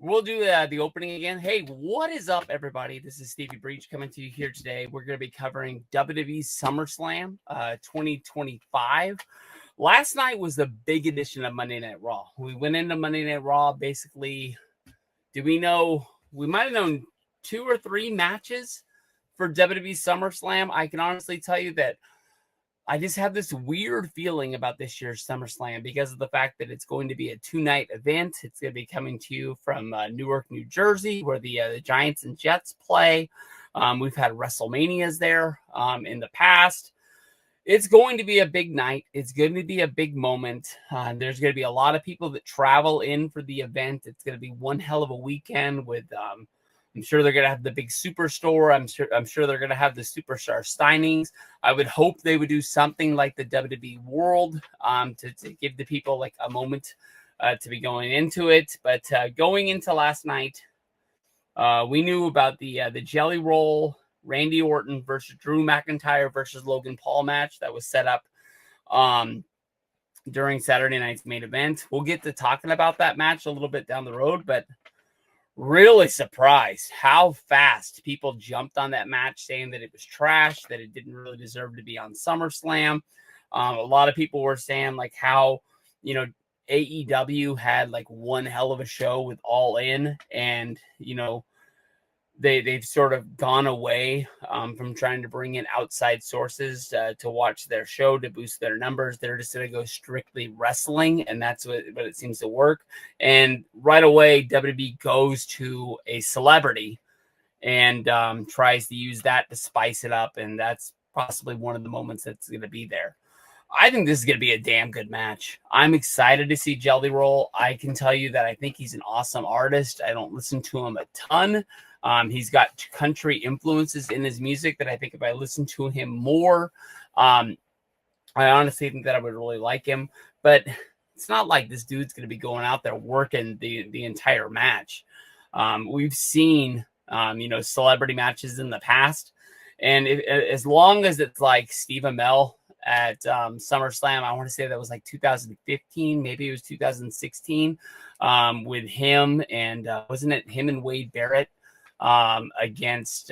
We'll do the opening again. Hey, what is up, everybody? This is Stevie Breach coming to you here today. We're going to be covering WWE SummerSlam 2025. Last night was the big edition of Monday Night Raw. We went into Monday Night Raw basically. We might have known 2 or 3 matches for WWE SummerSlam. I can honestly tell you that I just have this weird feeling about this year's SummerSlam because of the fact that it's going to be a 2-night event. It's going to be coming to you from Newark, New Jersey, where the Giants and Jets play. We've had WrestleManias there in the past. It's going to be a big night. It's going to be a big moment. There's going to be a lot of people that travel in for the event. It's going to be one hell of a weekend with I'm sure they're going to have the big superstore. I'm sure they're going to have the superstar signings. I would hope they would do something like the WWE World to give the people like a moment to be going into it. But going into last night, we knew about the Jelly Roll, Randy Orton versus Drew McIntyre versus Logan Paul match that was set up during Saturday night's main event. We'll get to talking about that match a little bit down the road, but really surprised how fast people jumped on that match, saying that it was trash, that it didn't really deserve to be on SummerSlam. A lot of people were saying like how, AEW had like one hell of a show with All In, and, they've sort of gone away from trying to bring in outside sources to watch their show to boost their numbers. They're just going to go strictly wrestling, and that's what it seems to work. And right away, WWE goes to a celebrity and tries to use that to spice it up, and that's possibly one of the moments that's going to be there. I think this is going to be a damn good match. I'm excited to see Jelly Roll. I can tell you that I think he's an awesome artist. I don't listen to him a ton. He's got country influences in his music that I think if I listen to him more, I honestly think that I would really like him. But it's not like this dude's going to be going out there working the entire match. We've seen, celebrity matches in the past. And as long as it's like Steve Amell at SummerSlam, I want to say that was like 2015, maybe it was 2016, with him and wasn't it him and Wade Barrett against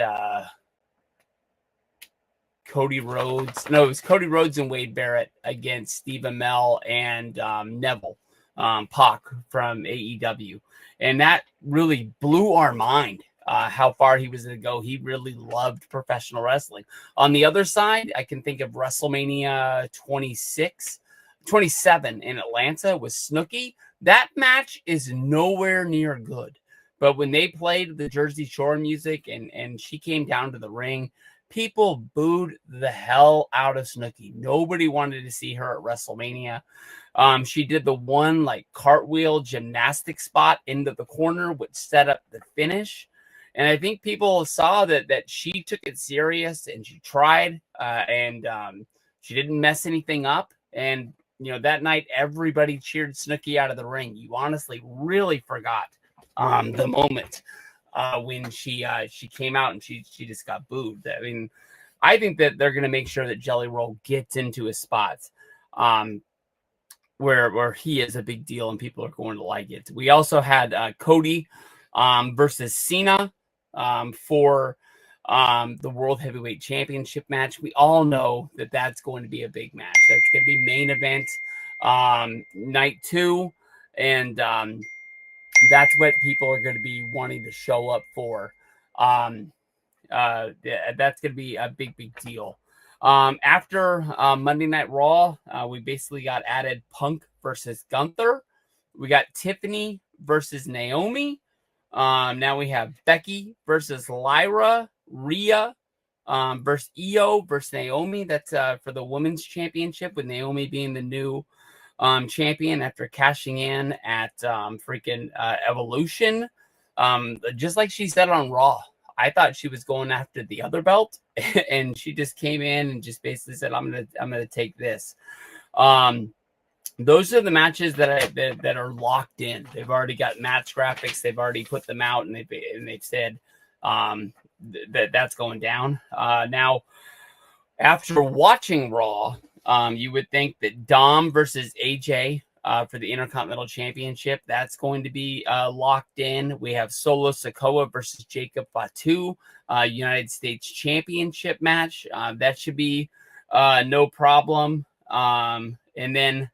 Cody Rhodes. No, it was Cody Rhodes and Wade Barrett against Steve Amell and Neville Pac from AEW. And that really blew our mind how far he was going to go. He really loved professional wrestling. On the other side, I can think of WrestleMania 27 in Atlanta with Snooki. That match is nowhere near good. But when they played the Jersey Shore music and she came down to the ring, people booed the hell out of Snooki. Nobody wanted to see her at WrestleMania. She did the one like cartwheel gymnastic spot into the corner, which set up the finish. And I think people saw that she took it serious and she tried and she didn't mess anything up. And, that night, everybody cheered Snooki out of the ring. You honestly really forgot the moment when she came out and she just got booed. I mean, I think that they're going to make sure that Jelly Roll gets into his spots where he is a big deal and people are going to like it. We also had Cody versus Cena for the World Heavyweight Championship match. We all know that that's going to be a big match. That's going to be main event night 2, and that's what people are going to be wanting to show up for. That's going to be a big deal. After Monday Night Raw, we basically got added Punk versus Gunther. We got Tiffany versus Naomi. Now we have Becky versus Lyra, Rhea versus Io versus Naomi. That's for the women's championship, with Naomi being the new champion after cashing in at Evolution. Just like she said on Raw, I thought she was going after the other belt, and she just came in and just basically said, "I'm gonna take this." Those are the matches that are locked in. They've already got match graphics. They've already put them out, and they've said that's going down. Now, after watching Raw, you would think that Dom versus AJ for the Intercontinental Championship. That's going to be locked in. We have Solo Sikoa versus Jacob Fatu, United States Championship match. That should be no problem. And then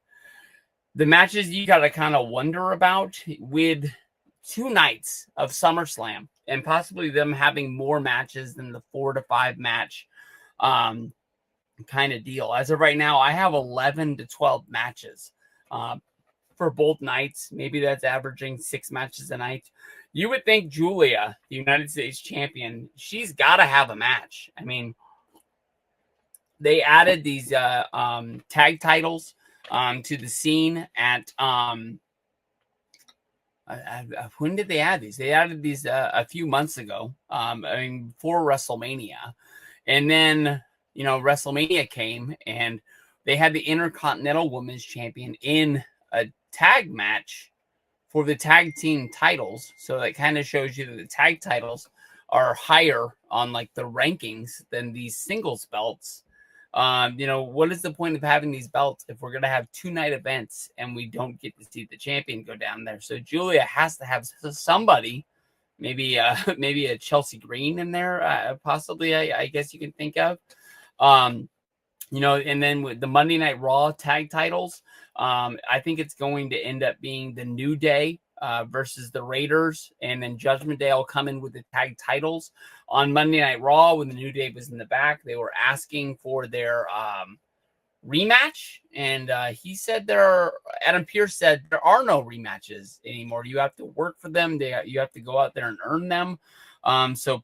the matches you got to kind of wonder about with 2 nights of SummerSlam and possibly them having more matches than the 4 to 5 match kind of deal. As of right now, I have 11 to 12 matches for both nights. Maybe that's averaging 6 matches a night. You would think Julia, the United States champion, she's got to have a match. I mean, they added these tag titles to the scene at when did they add these? They added these a few months ago. I mean, before WrestleMania, and then WrestleMania came and they had the Intercontinental Women's Champion in a tag match for the tag team titles. So that kind of shows you that the tag titles are higher on like the rankings than these singles belts. What is the point of having these belts if we're going to have 2-night events and we don't get to see the champion go down there? So Julia has to have somebody, maybe a Chelsea Green in there, possibly, I guess you can think of. And then with the Monday Night Raw tag titles, I think it's going to end up being the New Day versus the Raiders, and then Judgment Day will come in with the tag titles. On Monday Night Raw, when the New Day was in the back, they were asking for their rematch, and he said Adam Pearce said there are no rematches anymore. You have to work for them. You have to go out there and earn them. So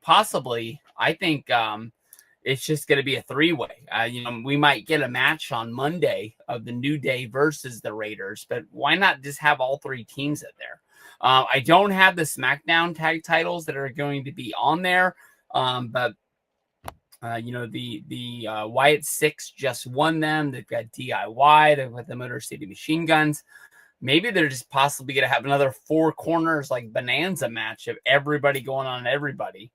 possibly, I think it's just going to be a 3-way. We might get a match on Monday of the New Day versus the Raiders, but why not just have all 3 teams in there? I don't have the SmackDown tag titles that are going to be on there, but the Wyatt Six just won them. They've got DIY. They've got the Motor City Machine Guns. Maybe they're just possibly going to have another 4 corners like Bonanza match of everybody going on everybody.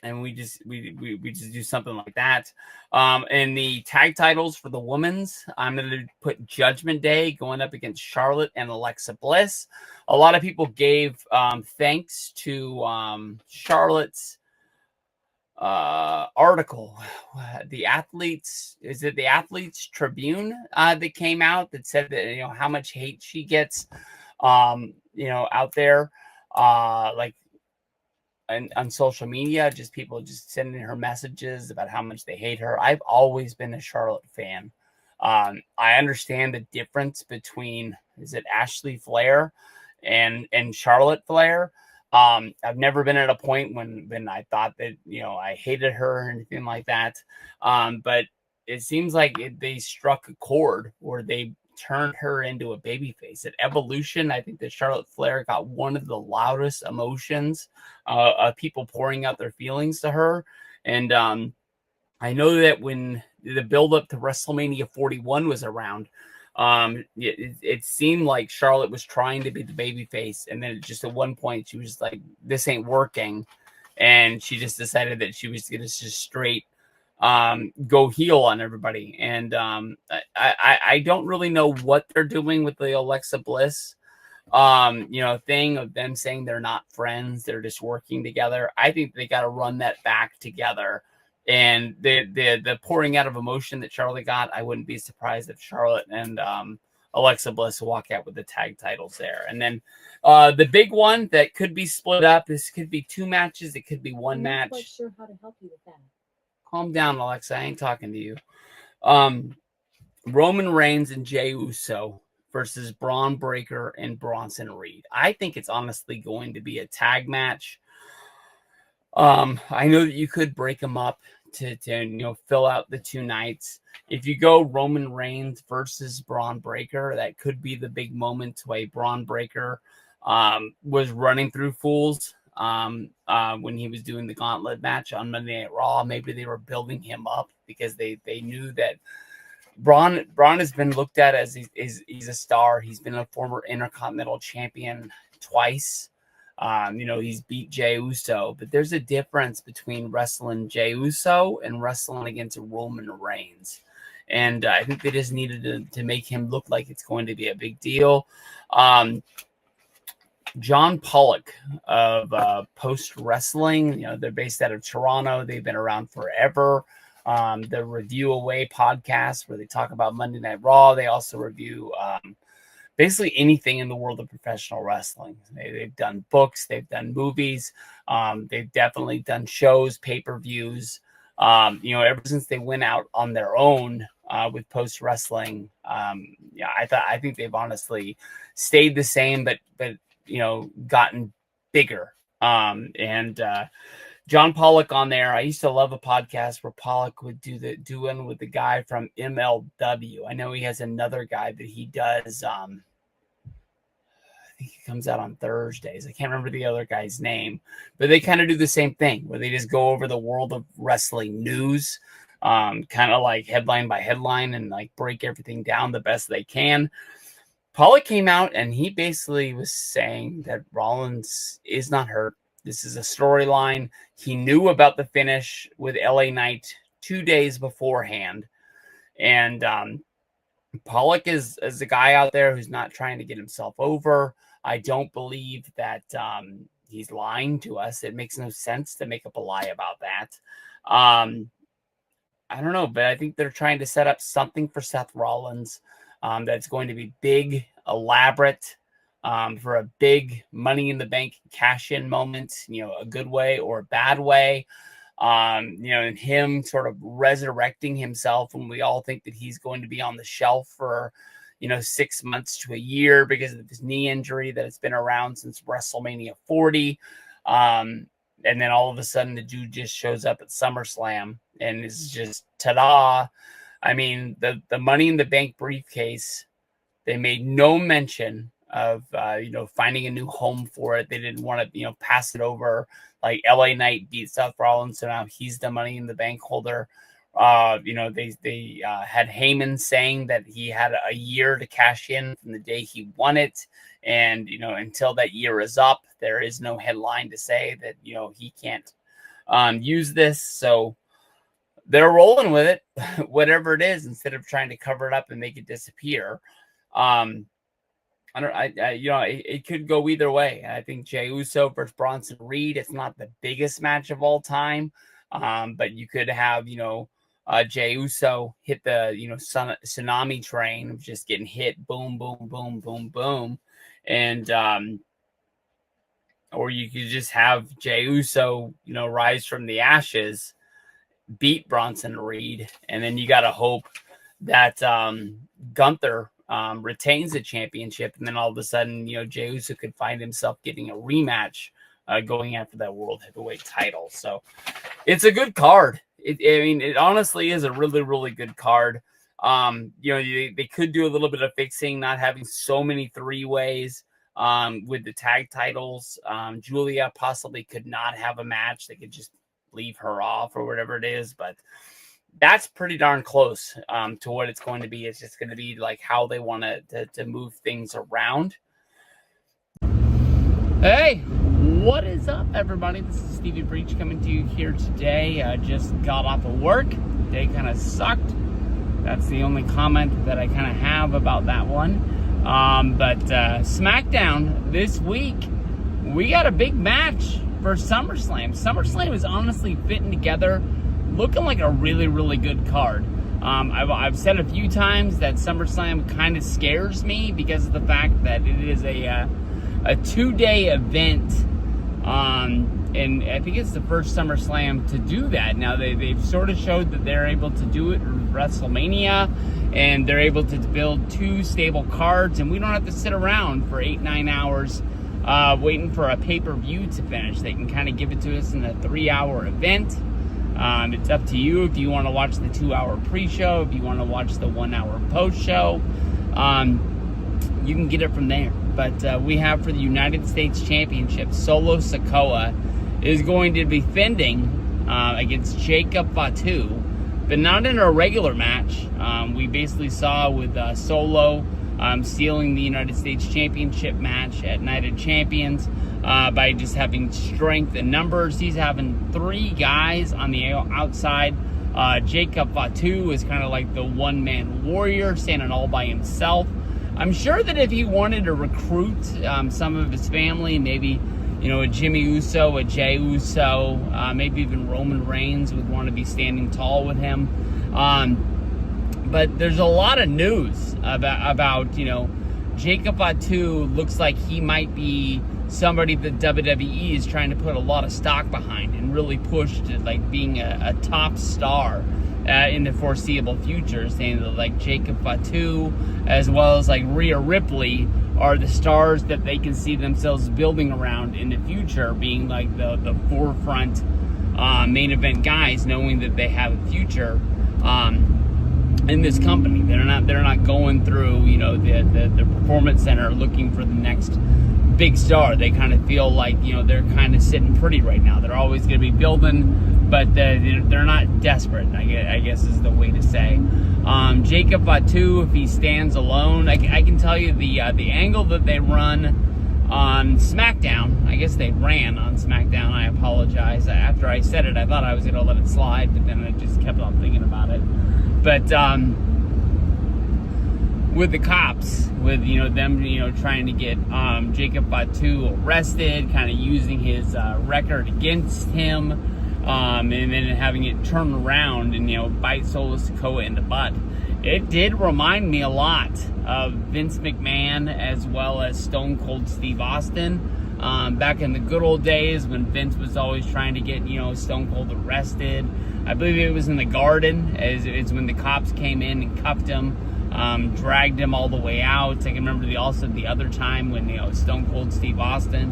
And we just do something like that. And the tag titles for the women's, I'm going to put Judgment Day going up against Charlotte and Alexa Bliss. A lot of people gave thanks to Charlotte's article. The Athletes Tribune that came out that said that how much hate she gets out there and on social media, just people just sending her messages about how much they hate her. I've always been a Charlotte fan. I understand the difference between, is it Ashley Flair and Charlotte Flair? I've never been at a point when I thought that, I hated her or anything like that. But it seems like they struck a chord where they turned her into a babyface. At Evolution, I think that Charlotte Flair got one of the loudest emotions of people pouring out their feelings to her. And I know that when the build-up to WrestleMania 41 was around, it seemed like Charlotte was trying to be the babyface, and then just at one point she was like, this ain't working, and she just decided that she was going to just straight go heel on everybody. And I don't really know what they're doing with the Alexa Bliss thing of them saying they're not friends, they're just working together. I think they got to run that back together. And the pouring out of emotion that Charlotte got, I wouldn't be surprised if Charlotte and Alexa Bliss walk out with the tag titles there. And then the big one that could be split up, this could be 2 matches, it could be 1 match. I'm not quite sure how to help you with that. Calm down, Alexa. I ain't talking to you. Roman Reigns and Jey Uso versus Braun Breaker and Bronson Reed. I think it's honestly going to be a tag match. I know that you could break them up to fill out the 2 nights. If you go Roman Reigns versus Braun Breaker, that could be the big moment where Braun Breaker was running through fools when he was doing the gauntlet match on Monday Night Raw. Maybe they were building him up because they knew that Braun has been looked at as he's a star. He's been a former Intercontinental Champion twice. He's beat Jey Uso, but there's a difference between wrestling Jey Uso and wrestling against Roman Reigns. And I think they just needed to make him look like it's going to be a big deal. John Pollock of Post Wrestling, they're based out of Toronto. They've been around forever. The Review Away podcast where they talk about Monday Night Raw. They also review basically anything in the world of professional wrestling. They've done books, they've done movies, they've definitely done shows, pay-per-views. Ever since they went out on their own with Post Wrestling, I think they've honestly stayed the same, but gotten bigger. John Pollock on there. I used to love a podcast where Pollock would do one with the guy from MLW. I know he has another guy that he does. I think he comes out on Thursdays. I can't remember the other guy's name, but they kind of do the same thing where they just go over the world of wrestling news, kind of like headline by headline and like break everything down the best they can. Pollock came out and he basically was saying that Rollins is not hurt. This is a storyline. He knew about the finish with LA Knight 2 days beforehand. And Pollock is a guy out there who's not trying to get himself over. I don't believe that he's lying to us. It makes no sense to make up a lie about that. I don't know, but I think they're trying to set up something for Seth Rollins that's going to be big, elaborate, for a big Money in the Bank cash-in moment, a good way or a bad way, and him sort of resurrecting himself when we all think that he's going to be on the shelf for, 6 months to a year because of his knee injury that has been around since WrestleMania 40. And then all of a sudden the dude just shows up at SummerSlam and is just ta-da. I mean, the Money in the Bank briefcase, they made no mention of, finding a new home for it. They didn't want to, pass it over. Like LA Knight beat Seth Rollins, so now he's the Money in the Bank holder. They had Heyman saying that he had a year to cash in from the day he won it. And, until that year is up, there is no headline to say that, he can't use this. So they're rolling with it, whatever it is, instead of trying to cover it up and make it disappear. It could go either way. I think Jey Uso versus Bronson Reed, it's not the biggest match of all time. But you could have, Jey Uso hit the, tsunami train of just getting hit, boom, boom, boom, boom, boom. And, or you could just have Jey Uso, rise from the ashes, beat Bronson Reed. And then you got to hope that, Gunther, retains the championship, and then all of a sudden, Jey Uso could find himself getting a rematch, going after that world heavyweight title. So it's a good card. It honestly is a really, really good card. They could do a little bit of fixing, not having so many three-ways with the tag titles. Julia possibly could not have a match. They could just leave her off or whatever it is, but that's pretty darn close to what it's going to be. It's just going to be like how they want to move things around. Hey, what is up, everybody? This is Stevie Breach coming to you here today. I just got off of work. Day kind of sucked. That's the only comment that I kind of have about that one. But SmackDown this week, we got a big match for SummerSlam. SummerSlam is honestly fitting together, looking like a really, really good card. I've said a few times that SummerSlam kind of scares me because of the fact that it is a 2-day event. And I think it's the first SummerSlam to do that. Now, they've sort of showed that they're able to do it in WrestleMania, and they're able to build 2 stable cards, and we don't have to sit around for 8-9 hours waiting for a pay-per-view to finish. They can kind of give it to us in a 3-hour event. It's up to you if you want to watch the 2-hour pre-show, if you want to watch the 1-hour post-show. You can get it from there. But we have for the United States Championship, Solo Sikoa is going to be defending against Jacob Fatu, but not in a regular match. We basically saw with Solo stealing the United States Championship match at Night of Champions by just having strength and numbers. He's having 3 guys on the outside Jacob Fatu is kind of like the one-man warrior, standing all by himself. I'm sure that if he wanted to recruit some of his family, maybe, you know, a Jimmy Uso, a Jey Uso, maybe even Roman Reigns would want to be standing tall with him. But there's a lot of news about, you know, Jacob Fatu looks like he might be somebody that WWE is trying to put a lot of stock behind and really push to, like, being a top star in the foreseeable future, saying that, like, Jacob Fatu as well as, like, Rhea Ripley are the stars that they can see themselves building around in the future, being like the forefront main event guys, knowing that they have a future in this company. They're not going through, you know, the performance center looking for the next big star. They kind of feel like, you know, they're kind of sitting pretty right now. They're always going to be building, but they're not desperate, I guess is the way to say. Jacob Fatu, if he stands alone, I can tell you the angle that they run on SmackDown. I guess they ran on SmackDown. I apologize. After I said it, I thought I was going to let it slide, but then I just kept on thinking about it. But with the cops, with, you know, them, you know, trying to get Jacob Fatu arrested, kind of using his record against him, and then having it turn around and, you know, bite Solo Sikoa in the butt. It did remind me a lot of Vince McMahon as well as Stone Cold Steve Austin. Back in the good old days when Vince was always trying to get, you know, Stone Cold arrested. I believe it was in the Garden, as when the cops came in and cuffed him, dragged him all the way out. I can remember also the other time when, you know, Stone Cold Steve Austin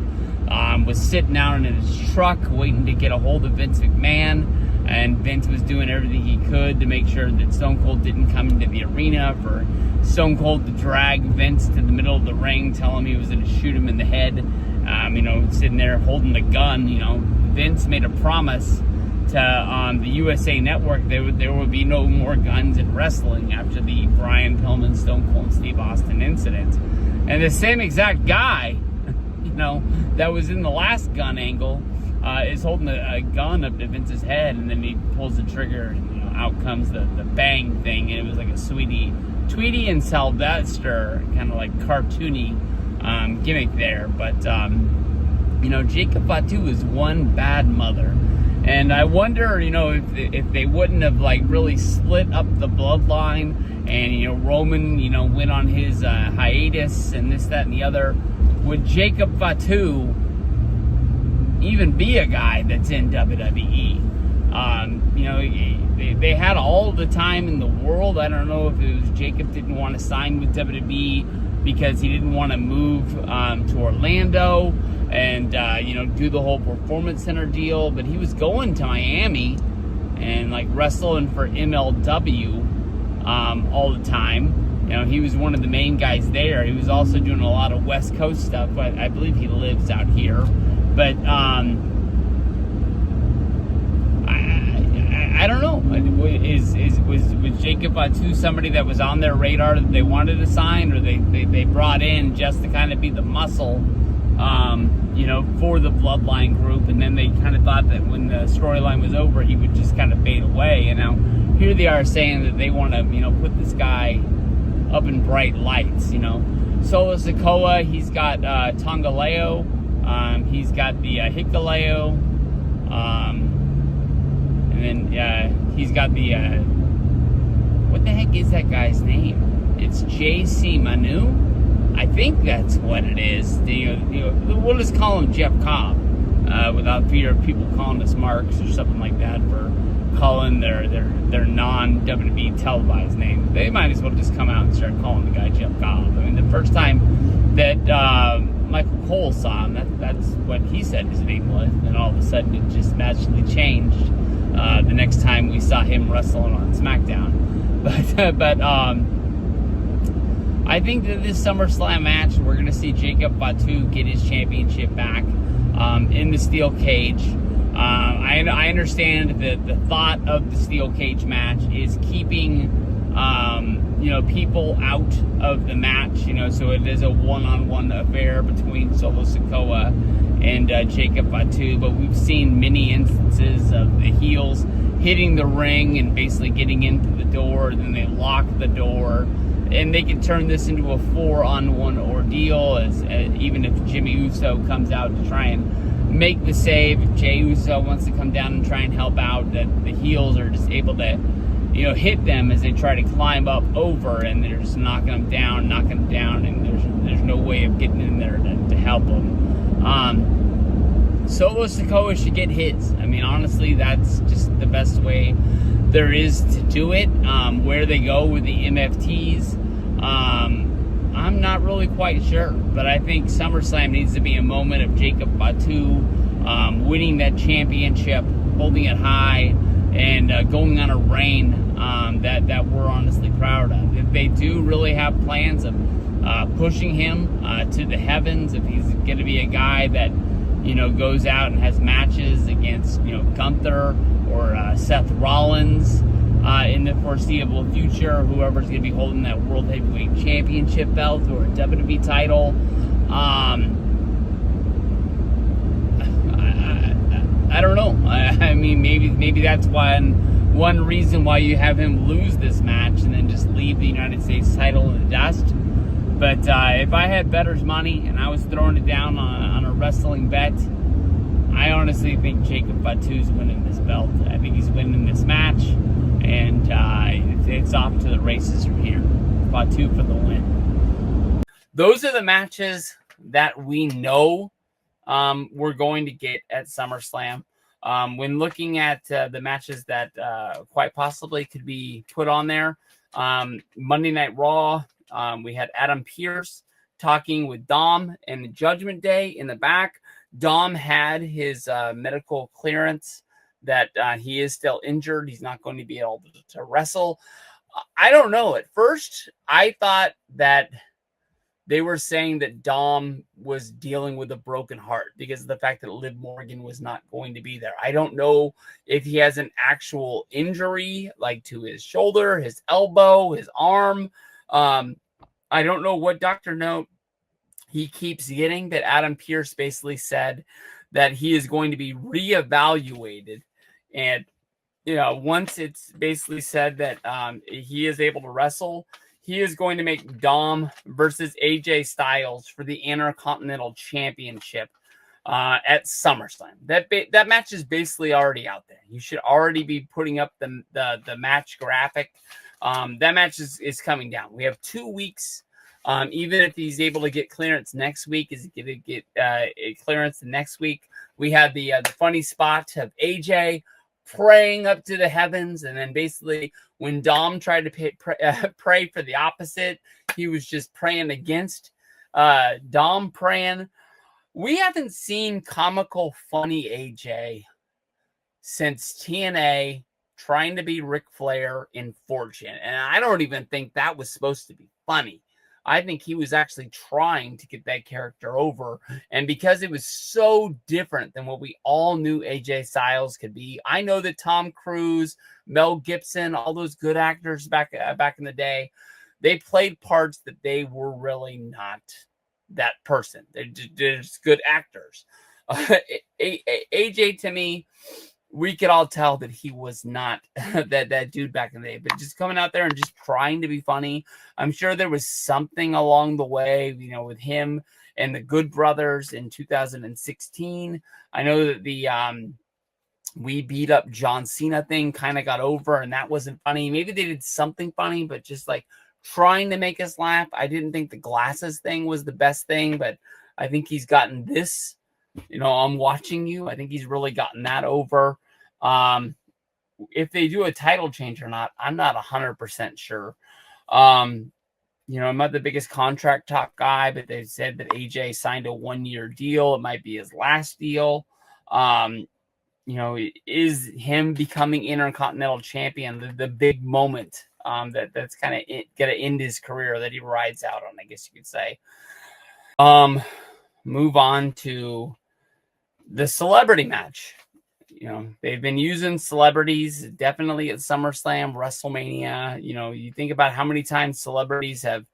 was sitting down in his truck waiting to get a hold of Vince McMahon, and Vince was doing everything he could to make sure that Stone Cold didn't come into the arena, for Stone Cold to drag Vince to the middle of the ring, tell him he was going to shoot him in the head, you know, sitting there holding the gun. You know, Vince made a promise to the USA Network there would be no more guns in wrestling after the Brian Pillman, Stone Cold Steve Austin incident. And the same exact guy, you know, that was in the last gun angle, is holding a gun up to Vince's head, and then he pulls the trigger, and, you know, out comes the bang thing, and it was like a Tweety and Sylvester kind of like cartoony gimmick there. But you know, Jacob Fatu is one bad mother, and I wonder, you know, if they wouldn't have, like, really split up the bloodline, and, you know, Roman, you know, went on his hiatus and this, that, and the other, would Jacob Fatu even be a guy that's in WWE? You know, they had all the time in the world. I don't know if it was Jacob didn't want to sign with WWE because he didn't want to move to Orlando and, you know, do the whole Performance Center deal, but he was going to Miami and, like, wrestling for MLW all the time. You know, he was one of the main guys there. He was also doing a lot of West Coast stuff, but I believe he lives out here. But I don't know. Was Jacob Fatu somebody that was on their radar that they wanted to sign, or they brought in just to kind of be the muscle, you know, for the Bloodline group, and then they kind of thought that when the storyline was over, he would just kind of fade away. And now here they are saying that they want to, you know, put this guy up in bright lights. You know, Solo Sikoa, he's got Tongaleo, he's got the Hikuleo, and then he's got the what the heck is that guy's name? It's JC Manu. I think that's what it is. We'll just call him Jeff Cobb, without fear of people calling us marks or something like that for calling their non-WWE televised name. They might as well just come out and start calling the guy Jeff Cobb. I mean, the first time that Michael Cole saw him, that's what he said his name was. And all of a sudden, it just magically changed the next time we saw him wrestling on SmackDown. But I think that this SummerSlam match, we're going to see Jacob Fatu get his championship back in the steel cage. I understand that the thought of the steel cage match is keeping, you know, people out of the match, you know, so it is a one-on-one affair between Solo Sikoa and Jacob Fatu. But we've seen many instances of the heels hitting the ring and basically getting into the door. Then they lock the door, and they can turn this into a 4-on-1 ordeal. As even if Jimmy Uso comes out to try and make the save, if Jey Uso wants to come down and try and help out, that the heels are just able to, you know, hit them as they try to climb up over, and they're just knocking them down, and there's no way of getting in there to help them. Solo Sikoa should get hits. I mean, honestly, that's just the best way there is to do it. Where they go with the MFTs, I'm not really quite sure, but I think SummerSlam needs to be a moment of Jacob Fatu winning that championship, holding it high, and going on a reign that we're honestly proud of. If they do really have plans of pushing him to the heavens, if he's going to be a guy that, you know, goes out and has matches against, you know, Gunther or Seth Rollins in the foreseeable future, whoever's going to be holding that World Heavyweight Championship belt or a WWE title, I don't know. I mean, maybe that's one reason why you have him lose this match and then just leave the United States title in the dust. But if I had bettor's money and I was throwing it down on a wrestling bet, I honestly think Jacob Fatu's winning this belt. I think he's winning this match, and it's off to the races from here. Fatu for the win. Those are the matches that we know we're going to get at SummerSlam. When looking at the matches that quite possibly could be put on there, Monday Night Raw, we had Adam Pearce talking with Dom and the Judgment Day in the back. Dom had his medical clearance that he is still injured. He's not going to be able to wrestle. I don't know. At first, I thought that they were saying that Dom was dealing with a broken heart because of the fact that Liv Morgan was not going to be there. I don't know if he has an actual injury, like to his shoulder, his elbow, his arm. I don't know what doctor note he keeps getting, but Adam Pearce basically said that he is going to be reevaluated. And, you know, once it's basically said that he is able to wrestle, he is going to make Dom versus AJ Styles for the Intercontinental Championship at SummerSlam. That match is basically already out there. You should already be putting up the match graphic. That match is coming down. We have 2 weeks. Even if he's able to get clearance next week, is he going to get a clearance the next week? We have the funny spot of AJ praying up to the heavens, and then basically when Dom tried to pray for the opposite, he was just praying against Dom praying. We haven't seen comical funny AJ since TNA trying to be Ric Flair in Fortune, and I don't even think that was supposed to be funny. I think he was actually trying to get that character over. And because it was so different than what we all knew AJ Styles could be, I know that Tom Cruise, Mel Gibson, all those good actors back in the day, they played parts that they were really not that person. They're just good actors. AJ, to me, we could all tell that he was not that dude back in the day, but just coming out there and just trying to be funny. I'm sure there was something along the way, you know, with him and the Good Brothers in 2016. I know that the we beat up John Cena thing kind of got over, and that wasn't funny. Maybe they did something funny, but just like trying to make us laugh. I didn't think the glasses thing was the best thing, but I think he's gotten this. You know, I'm watching you. I think he's really gotten that over. If they do a title change or not, I'm not 100% sure. You know, I'm not the biggest contract talk guy, but they said that AJ signed a 1-year deal. It might be his last deal. You know, is him becoming Intercontinental Champion the big moment that's kind of going to end his career that he rides out on, I guess you could say. Move on to the celebrity match. You know, they've been using celebrities definitely at SummerSlam, WrestleMania. You know, you think about how many times celebrities have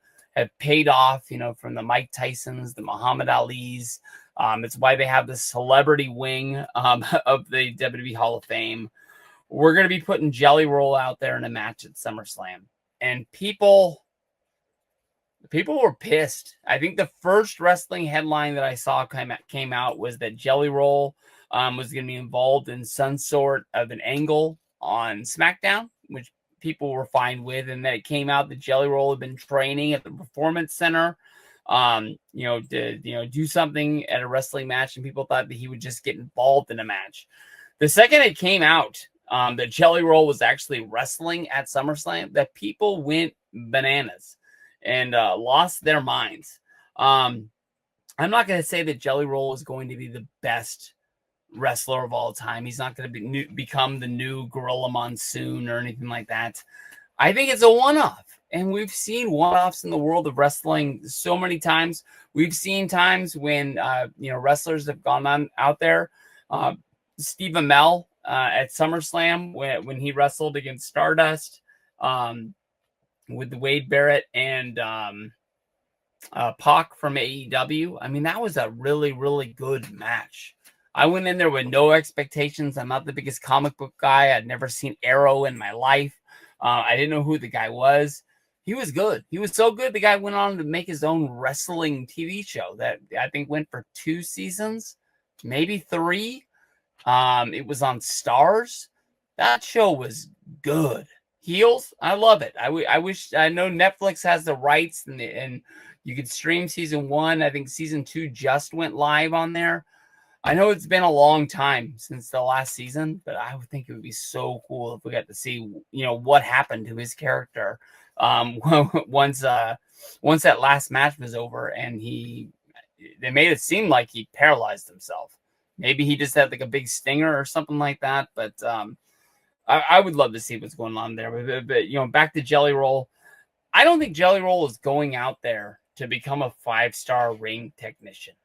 paid off, you know, from the Mike Tysons, the Muhammad Alis. It's why they have the celebrity wing of the WWE Hall of Fame. we're going to be putting Jelly Roll out there in a match at SummerSlam. And people were pissed. I think the first wrestling headline that I saw came out was that Jelly Roll was going to be involved in some sort of an angle on SmackDown, which people were fine with. And then it came out that Jelly Roll had been training at the Performance Center, to do something at a wrestling match, and people thought that he would just get involved in a match. The second it came out that Jelly Roll was actually wrestling at SummerSlam, that people went bananas and lost their minds. I'm not going to say that Jelly Roll is going to be the best wrestler of all time. He's not going to become the new Gorilla Monsoon or anything like that. I think it's a one-off. And we've seen one-offs in the world of wrestling so many times. We've seen times when, wrestlers have gone on out there. Steve Amell at SummerSlam when he wrestled against Stardust with Wade Barrett and Pac from AEW. I mean, that was a really, really good match. I went in there with no expectations. I'm not the biggest comic book guy. I'd never seen Arrow in my life. I didn't know who the guy was. He was good. He was so good. The guy went on to make his own wrestling TV show that I think went for 2 seasons, maybe 3. It was on Stars. That show was good. Heels, I love it. I know Netflix has the rights and you could stream season 1. I think season 2 just went live on there. I know it's been a long time since the last season, but I would think it would be so cool if we got to see, what happened to his character once that last match was over, and they made it seem like he paralyzed himself. Maybe he just had like a big stinger or something like that. But I would love to see what's going on there. But back to Jelly Roll. I don't think Jelly Roll is going out there to become a 5-star ring technician.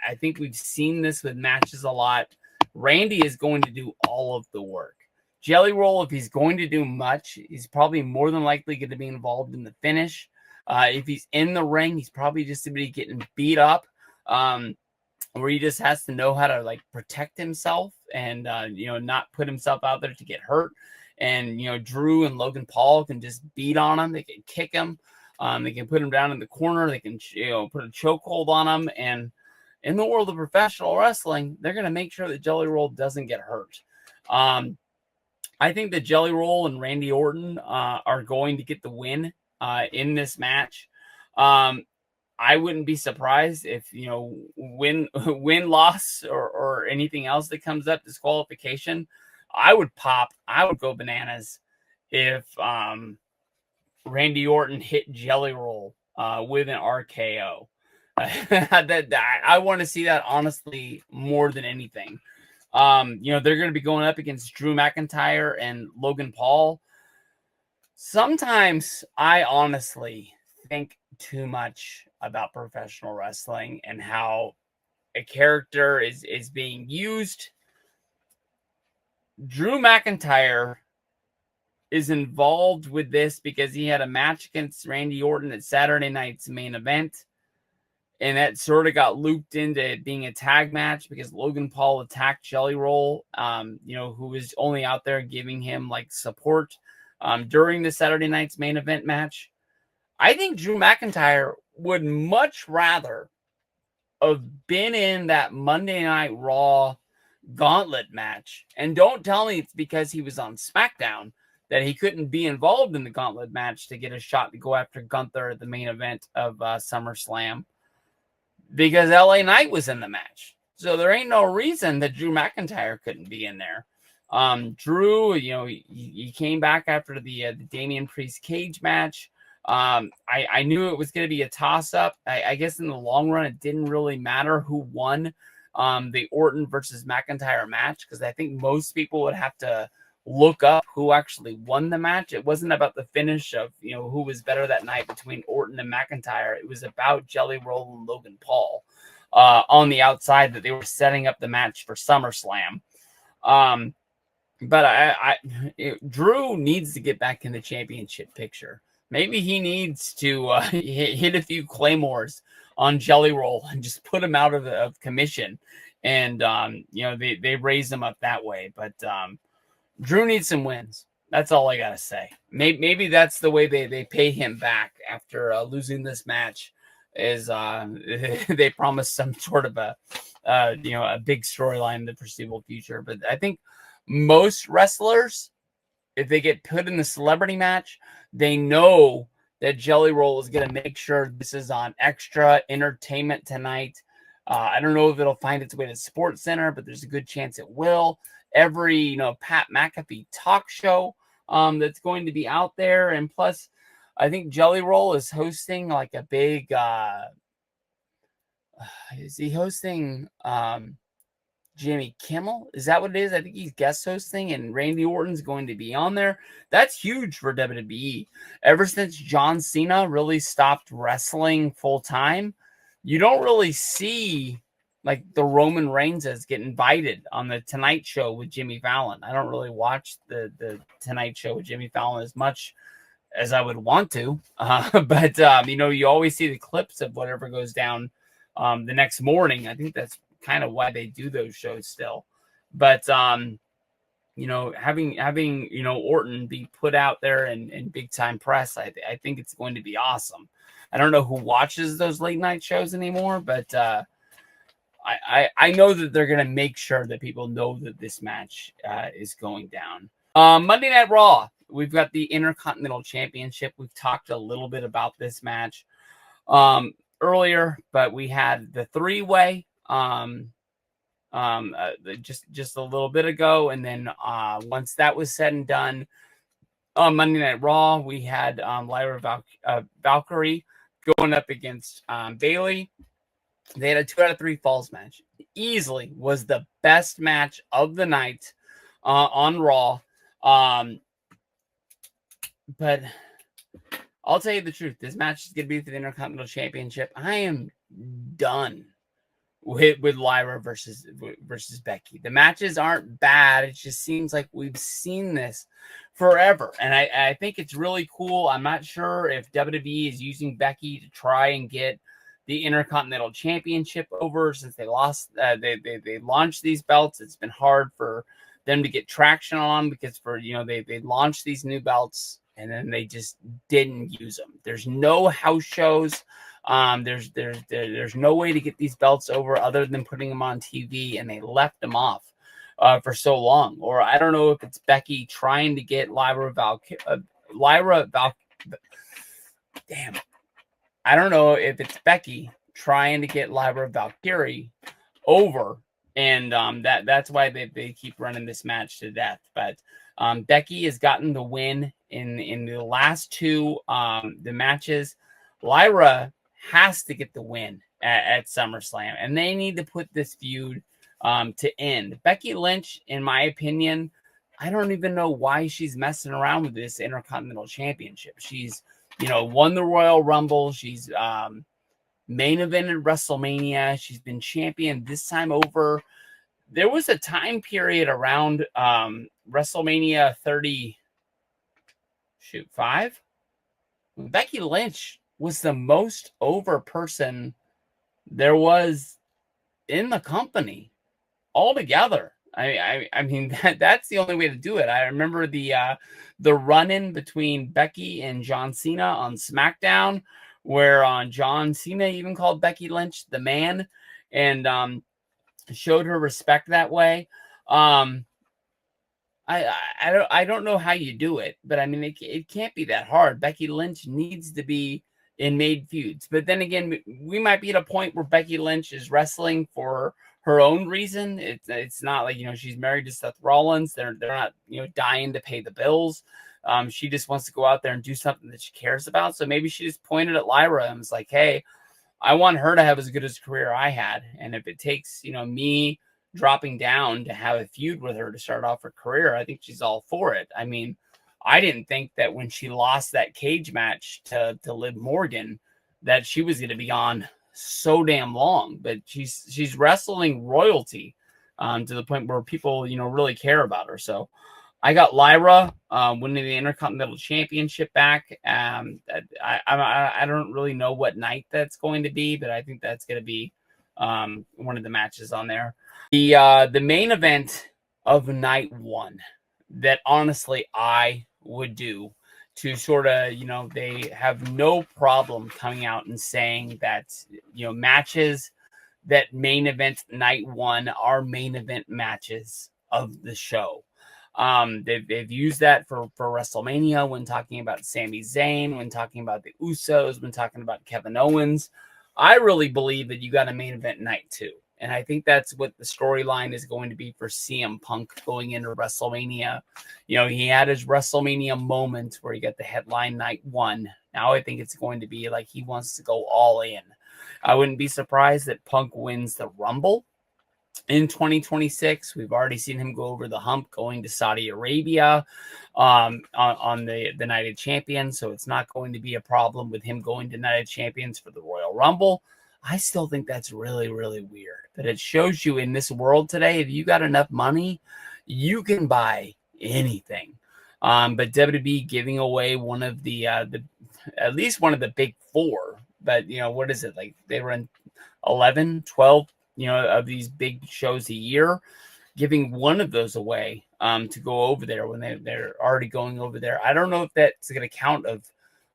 I think we've seen this with matches a lot. Randy is going to do all of the work. Jelly Roll, if he's going to do much, he's probably more than likely going to be involved in the finish. If he's in the ring, he's probably just going to be getting beat up, where he just has to know how to protect himself and not put himself out there to get hurt. And Drew and Logan Paul can just beat on him. They can kick him. They can put him down in the corner. They can put a chokehold on him. And in the world of professional wrestling, they're going to make sure that Jelly Roll doesn't get hurt. I think that Jelly Roll and Randy Orton are going to get the win in this match. I wouldn't be surprised if, win, loss, or anything else that comes up, disqualification. I would go bananas if Randy Orton hit Jelly Roll with an RKO. I want to see that, honestly, more than anything. They're going to be going up against Drew McIntyre and Logan Paul. Sometimes I honestly think too much about professional wrestling and how a character is being used. Drew McIntyre is involved with this because he had a match against Randy Orton at Saturday night's main event. And that sort of got looped into it being a tag match because Logan Paul attacked Jelly Roll, who was only out there giving him support during the Saturday night's main event match. I think Drew McIntyre would much rather have been in that Monday Night Raw gauntlet match. And don't tell me it's because he was on SmackDown that he couldn't be involved in the gauntlet match to get a shot to go after Gunther at the main event of SummerSlam. Because LA Knight was in the match. So there ain't no reason that Drew McIntyre couldn't be in there. Drew, he came back after the Damian Priest cage match. I knew it was going to be a toss-up. I guess in the long run, it didn't really matter who won the Orton versus McIntyre match, because I think most people would have to look up who actually won the match. It wasn't about the finish of, who was better that night between Orton and McIntyre. It was about Jelly Roll and Logan Paul on the outside, that they were setting up the match for SummerSlam. But Drew needs to get back in the championship picture. Maybe he needs to hit a few claymores on Jelly Roll and just put him out of commission. And, they raise him up that way. But, Drew needs some wins. That's all I gotta say. Maybe that's the way they pay him back after losing this match. Is they promise some sort of a a big storyline in the foreseeable future. But I think most wrestlers, if they get put in the celebrity match, they know that Jelly Roll is going to make sure this is on extra entertainment tonight. I don't know if it'll find its way to Sports Center, but there's a good chance it will. Every Pat McAfee talk show that's going to be out there, and plus, I think Jelly Roll is hosting like a big. Is he hosting Jimmy Kimmel? Is that what it is? I think he's guest hosting, and Randy Orton's going to be on there. That's huge for WWE. Ever since John Cena really stopped wrestling full time, you don't really see like the Roman Reigns get invited on the Tonight Show with Jimmy Fallon. I don't really watch the Tonight Show with Jimmy Fallon as much as I would want to, but you always see the clips of whatever goes down the next morning. I think that's kind of why they do those shows still. But having Orton be put out there in big time press, I think it's going to be awesome. I don't know who watches those late night shows anymore, but I know that they're going to make sure that people know that this match is going down. Monday Night Raw, we've got the Intercontinental Championship. We've talked a little bit about this match earlier, but we had the three-way just a little bit ago, and then once that was said and done, on Monday Night Raw, we had Lyra Valkyrie going up against Bayley. They had a 2 out of 3 falls match. Easily was the best match of the night on Raw. But I'll tell you the truth. This match is going to be for the Intercontinental Championship. I am done with Lyra versus Becky. The matches aren't bad. It just seems like we've seen this forever. And I think it's really cool. I'm not sure if WWE is using Becky to try and get the Intercontinental Championship over since they lost. They launched these belts. It's been hard for them to get traction on because they launched these new belts and then they just didn't use them. There's no house shows. There's no way to get these belts over other than putting them on TV, and they left them off for so long. Or I don't know if it's Becky trying to get I don't know if it's Becky trying to get Lyra Valkyrie over, and that's why they keep running this match to death. But Becky has gotten the win in the last two the matches. Lyra has to get the win at SummerSlam, and they need to put this feud to end. Becky Lynch, in my opinion, I don't even know why she's messing around with this Intercontinental Championship. She's won the Royal Rumble. She's main evented WrestleMania. She's been champion this time over. There was a time period around WrestleMania 5. Becky Lynch was the most over person there was in the company altogether. I mean that's the only way to do it. I remember the run-in between Becky and John Cena on SmackDown, where John Cena even called Becky Lynch the man and showed her respect that way. I don't know how you do it, but I mean it can't be that hard. Becky Lynch needs to be in made feuds, but then again, we might be at a point where Becky Lynch is wrestling for her own reason. It's not like she's married to Seth Rollins. They're not dying to pay the bills. She just wants to go out there and do something that she cares about. So maybe she just pointed at Lyra and was like, "Hey, I want her to have as good as a career I had, and if it takes me dropping down to have a feud with her to start off her career, I think she's all for it." I mean, I didn't think that when she lost that cage match to Liv Morgan that she was going to be on so damn long, but she's wrestling royalty to the point where people really care about her. So I got Lyra winning the Intercontinental Championship back. I don't really know what night that's going to be, but I think that's going to be one of the matches on there. The main event of night one. that honestly I would do to sort of, they have no problem coming out and saying that, matches that main event night one are main event matches of the show. They've used that for WrestleMania when talking about Sami Zayn, when talking about the Usos, when talking about Kevin Owens. I really believe that you got a main event night too. And I think that's what the storyline is going to be for CM Punk going into WrestleMania. He had his WrestleMania moment where he got the headline night one. Now I think it's going to be like he wants to go all in. I wouldn't be surprised that Punk wins the Rumble in 2026. We've already seen him go over the hump going to Saudi Arabia on the Night of Champions. So it's not going to be a problem with him going to Night of Champions for the Royal Rumble. I still think that's really, really weird. But it shows you in this world today, if you got enough money, you can buy anything. But WWE giving away one of the at least one of the big four. But, what is it? Like they run 11, 12, of these big shows a year, giving one of those away to go over there when they're already going over there. I don't know if that's going to count of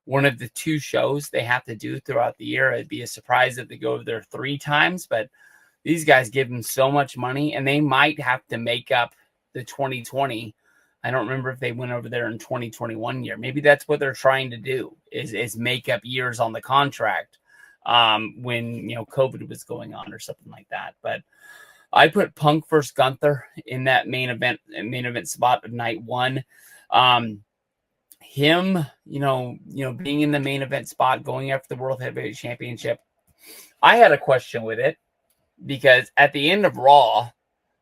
one of the two shows they have to do throughout the year. It'd be a surprise if they go over there 3 times, but these guys give them so much money and they might have to make up the 2020. I don't remember if they went over there in 2021 year. Maybe that's what they're trying to do is make up years on the contract when, COVID was going on or something like that. But I put Punk versus Gunther in that main event spot of night one. Him, being in the main event spot, going after the World Heavyweight Championship. I had a question with it because at the end of Raw,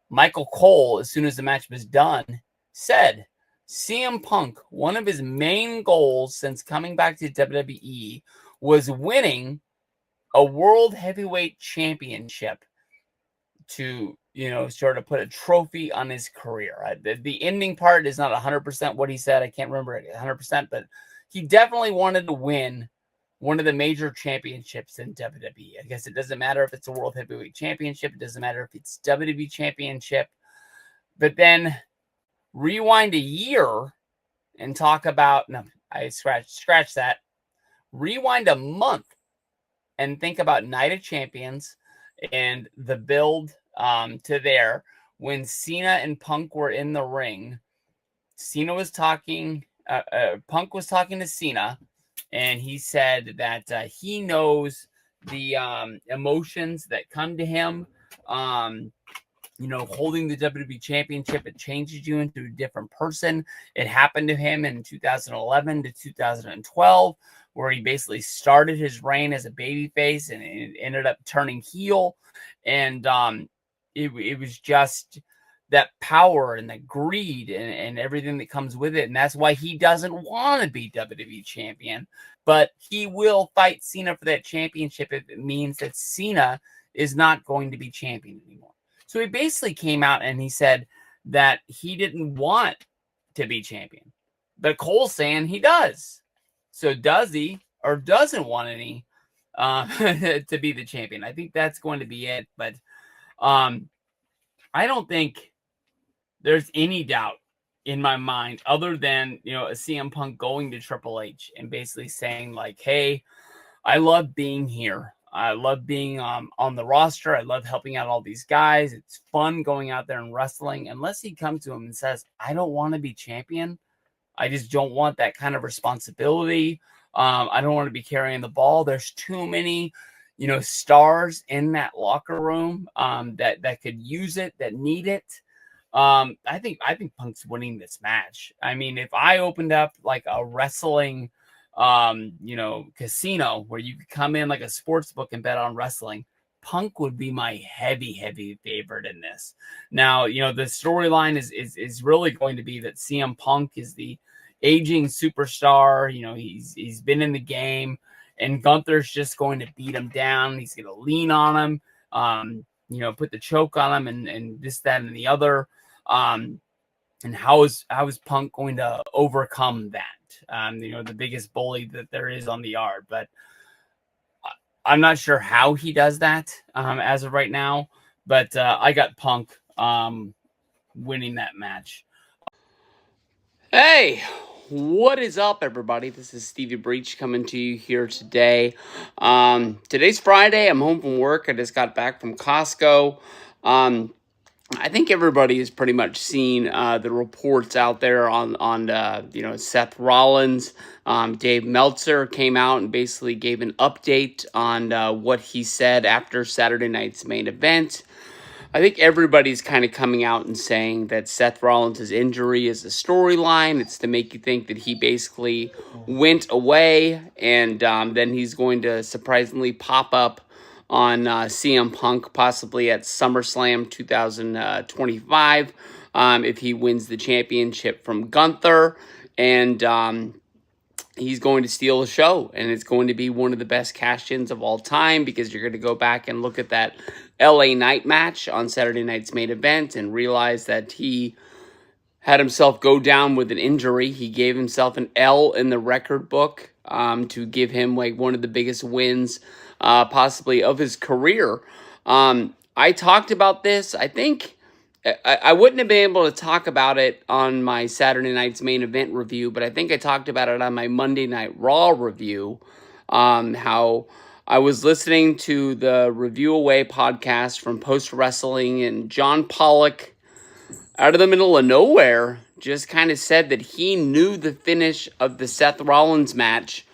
Michael Cole, as soon as the match was done, said CM Punk, one of his main goals since coming back to WWE was winning a World Heavyweight Championship to, sort of put a trophy on his career. The ending part is not 100% what he said. I can't remember it 100%, but he definitely wanted to win one of the major championships in WWE. I guess it doesn't matter if it's a World Heavyweight Championship. It doesn't matter if it's WWE Championship. But then rewind a year and talk about, no, I scratch that. Rewind a month and think about Night of Champions and the build to there. When Cena and Punk were in the ring, Cena was talking, Punk was talking to Cena, and he said that he knows the emotions that come to him. Holding the WWE Championship, it changes you into a different person. It happened to him in 2011 to 2012, where he basically started his reign as a babyface and it ended up turning heel. And it was just that power and that greed and everything that comes with it. And that's why he doesn't want to be WWE champion, but he will fight Cena for that championship if it means that Cena is not going to be champion anymore. So he basically came out and he said that he didn't want to be champion, but Cole's saying he does. So does he or doesn't want any to be the champion? I think that's going to be it. But I don't think there's any doubt in my mind other than, a CM Punk going to Triple H and basically saying like, hey, I love being here. I love being on the roster. I love helping out all these guys. It's fun going out there and wrestling. Unless he comes to him and says, I don't want to be champion. I just don't want that kind of responsibility. I don't want to be carrying the ball. There's too many, stars in that locker room that could use it, that need it. I think Punk's winning this match. I mean, if I opened up like a wrestling casino where you could come in like a sports book and bet on wrestling, Punk would be my heavy favorite in this. Now, the storyline is really going to be that CM Punk is the aging superstar. He's been in the game, and Gunther's just going to beat him down. He's going to lean on him, put the choke on him and this, that, and the other. And how is Punk going to overcome that? The biggest bully that there is on the yard. But I'm not sure how he does that as of right now. But I got Punk winning that match. Hey, what is up, everybody? This is Stevie Breach coming to you here today. Today's Friday. I'm home from work. I just got back from Costco. I think everybody has pretty much seen the reports out there on Seth Rollins. Dave Meltzer came out and basically gave an update on what he said after Saturday night's main event. I think everybody's kind of coming out and saying that Seth Rollins' injury is a storyline. It's to make you think that he basically went away and then he's going to surprisingly pop up on CM Punk, possibly at SummerSlam 2025, if he wins the championship from Gunther. And he's going to steal the show, and it's going to be one of the best cash-ins of all time, because you're going to go back and look at that LA Knight match on Saturday night's main event and realize that he had himself go down with an injury. He gave himself an L in the record book to give him like one of the biggest wins possibly of his career. I talked about this. I think I wouldn't have been able to talk about it on my Saturday night's main event review, but I think I talked about it on my Monday Night Raw review. How I was listening to the Review Away podcast from Post Wrestling, and John Pollock, out of the middle of nowhere, just kind of said that he knew the finish of the Seth Rollins match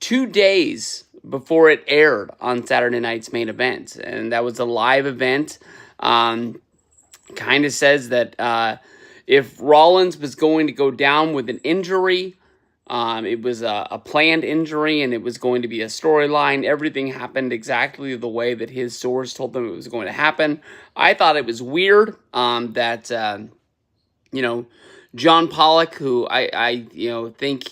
2 days before it aired on Saturday night's main event. And that was a live event. Kind of says that if Rollins was going to go down with an injury, it was a planned injury and it was going to be a storyline. Everything happened exactly the way that his source told them it was going to happen. I thought it was weird that, John Pollock, who I think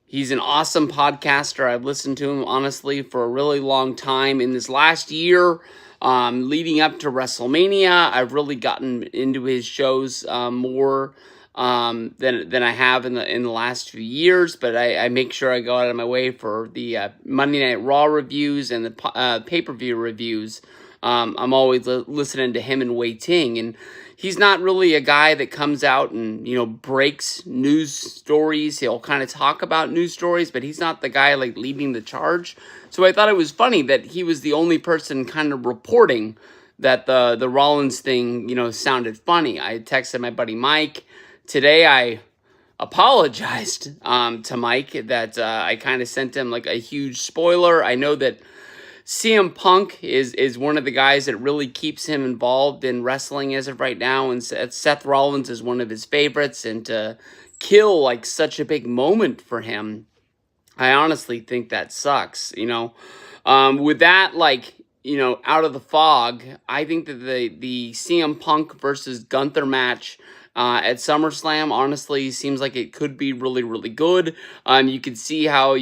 he's an awesome podcaster. I've listened to him, honestly, for a really long time. In this last year, leading up to WrestleMania, I've really gotten into his shows more than I have in the last few years. But I make sure I go out of my way for the Monday Night Raw reviews and the pay-per-view reviews. I'm always listening to him and Wei Ting, and he's not really a guy that comes out and, breaks news stories. He'll kind of talk about news stories, but he's not the guy like leading the charge. So I thought it was funny that he was the only person kind of reporting that the Rollins thing, sounded funny. I texted my buddy Mike today. I apologized to Mike that I kind of sent him like a huge spoiler. I know that CM Punk is one of the guys that really keeps him involved in wrestling as of right now, and Seth Rollins is one of his favorites, and to kill like such a big moment for him, I honestly think that sucks, With that, out of the fog, I think that the CM Punk versus Gunther match at SummerSlam, honestly, seems like it could be really, really good. You could see how,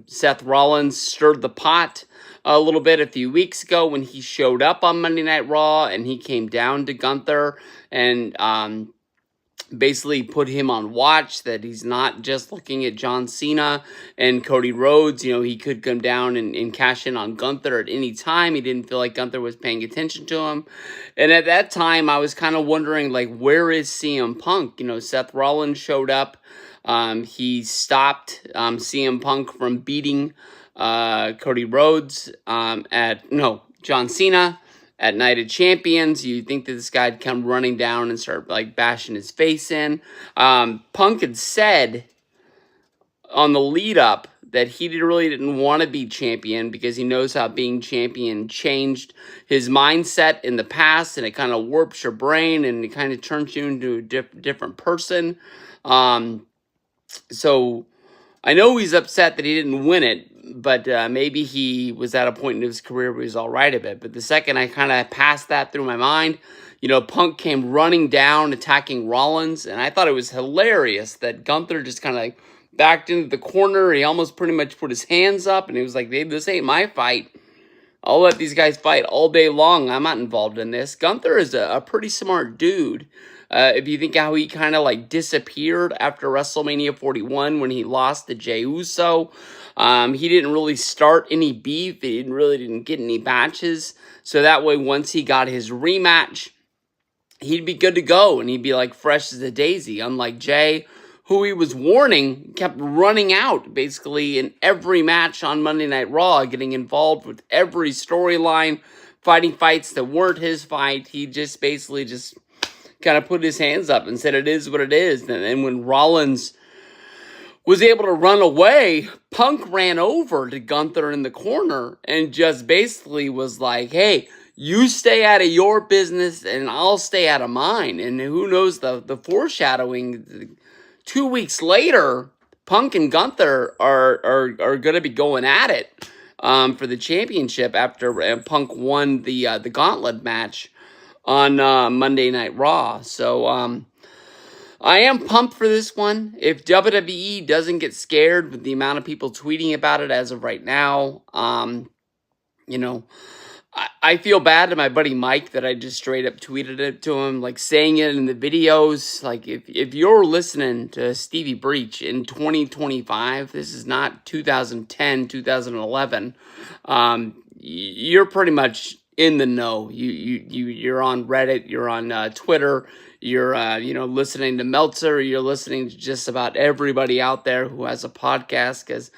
Seth Rollins stirred the pot a little bit a few weeks ago when he showed up on Monday Night Raw and he came down to Gunther and basically put him on watch, that he's not just looking at John Cena and Cody Rhodes. He could come down and cash in on Gunther at any time. He didn't feel like Gunther was paying attention to him. And at that time, I was kind of wondering, where is CM Punk? Seth Rollins showed up. He stopped CM Punk from beating Cody Rhodes John Cena at Night of Champions. You think that this guy'd come running down and start bashing his face in. Punk had said on the lead up that he really didn't want to be champion because he knows how being champion changed his mindset in the past, and it kind of warps your brain and it kind of turns you into a different person. So I know he's upset that he didn't win it, but maybe he was at a point in his career where he's all right a bit. But the second I kind of passed that through my mind, Punk came running down, attacking Rollins, and I thought it was hilarious that Gunther just kind of backed into the corner. He almost pretty much put his hands up, and he was like, "Hey, this ain't my fight. I'll let these guys fight all day long. I'm not involved in this." Gunther is a pretty smart dude. If you think how he kind of disappeared after WrestleMania 41 when he lost to Jey Uso. He didn't really start any beef. He didn't get any matches. So that way, once he got his rematch, he'd be good to go and he'd be fresh as a daisy. Unlike Jey, who he was warning, kept running out basically in every match on Monday Night Raw, getting involved with every storyline, fighting fights that weren't his fight. He just basically just kind of put his hands up and said it is what it is. And then when Rollins was able to run away, Punk ran over to Gunther in the corner and just basically was like, hey, you stay out of your business and I'll stay out of mine. And who knows the foreshadowing. 2 weeks later, Punk and Gunther are going to be going at it for the championship after Punk won the gauntlet match on Monday Night Raw. So I am pumped for this one. If WWE doesn't get scared with the amount of people tweeting about it as of right now, you know, I feel bad to my buddy Mike that I just straight up tweeted it to him, like saying it in the videos. Like if you're listening to Stevie Breach in 2025, this is not 2010, 2011. You're pretty much in the know. You're on Reddit, you're on Twitter, you're listening to Meltzer, you're listening to just about everybody out there who has a podcast because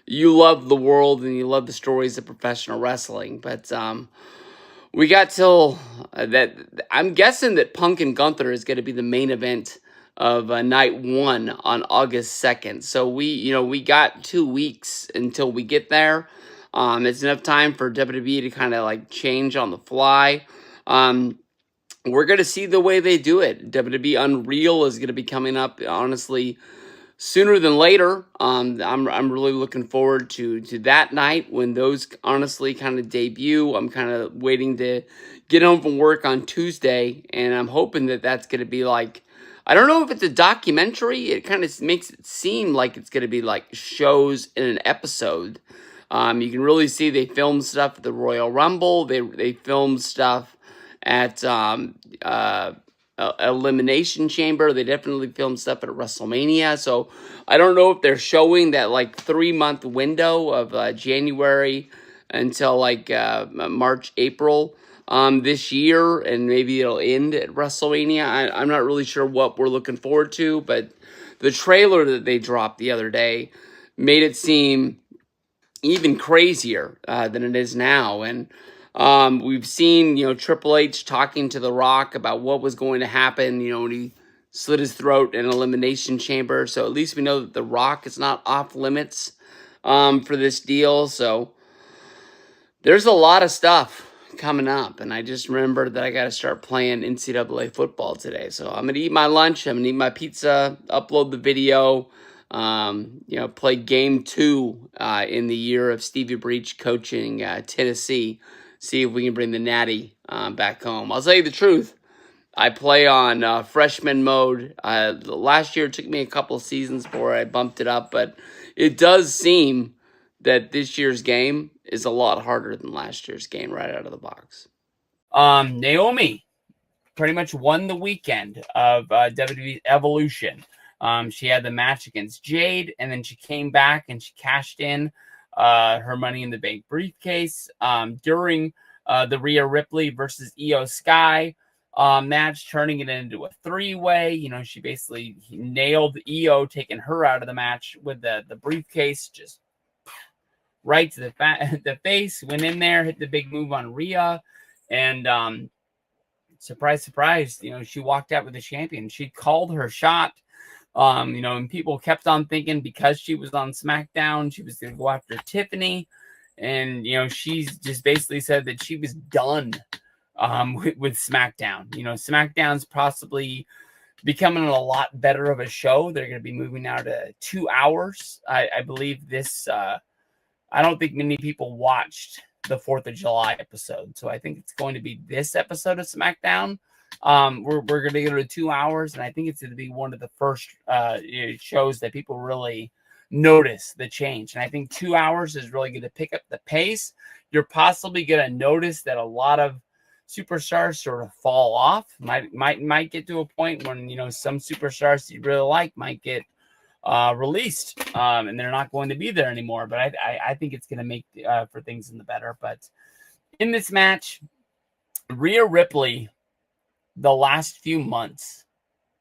you love the world and you love the stories of professional wrestling. But we got till that. I'm guessing that Punk and Gunther is going to be the main event of night 1 on August 2nd. So we got 2 weeks until we get there. It's enough time for WWE to kind of like change on the fly. We're going to see the way they do it. WWE Unreal is going to be coming up, honestly, sooner than later. I'm really looking forward to that night when those honestly kind of debut. I'm kind of waiting to get home from work on Tuesday, and I'm hoping that that's going to be like, I don't know if it's a documentary. It kind of makes it seem like it's going to be like shows in an episode. You can really see they filmed stuff at the Royal Rumble. They filmed stuff at Elimination Chamber. They definitely filmed stuff at WrestleMania. So I don't know if they're showing that like 3-month window of January until like March, April this year, and maybe it'll end at WrestleMania. I'm not really sure what we're looking forward to, but the trailer that they dropped the other day made it seem even crazier than it is now. And we've seen, Triple H talking to The Rock about what was going to happen, when he slit his throat in an Elimination Chamber. So at least we know that The Rock is not off limits for this deal. So there's a lot of stuff coming up. And I just remembered that I got to start playing NCAA football today. So I'm going to eat my lunch. I'm going to eat my pizza, upload the video, play game 2 in the year of Stevie Breach coaching Tennessee. See if we can bring the Natty back home. I'll tell you the truth. I play on freshman mode. Last year it took me a couple of seasons before I bumped it up, but it does seem that this year's game is a lot harder than last year's game right out of the box. Naomi pretty much won the weekend of WWE Evolution. She had the match against Jade, and then she came back and she cashed in her Money in the Bank briefcase during the Rhea Ripley versus Io Sky match, turning it into a 3-way. She basically nailed Io, taking her out of the match with the briefcase, just right to the face. Went in there, hit the big move on Rhea, and surprise, surprise, she walked out with the champion. She called her shot. And people kept on thinking because she was on SmackDown, she was going to go after Tiffany. And, she's just basically said that she was done with SmackDown. SmackDown's possibly becoming a lot better of a show. They're going to be moving now to 2 hours. I believe this, I don't think many people watched the 4th of July episode. So I think it's going to be this episode of SmackDown. We're going to go to 2 hours, and I think it's going to be one of the first shows that people really notice the change. And I think 2 hours is really going to pick up the pace. You're possibly going to notice that a lot of superstars sort of fall off. Might get to a point when some superstars you really like might get released, and they're not going to be there anymore. But I think it's going to make for things in the better. But in this match, Rhea Ripley, the last few months,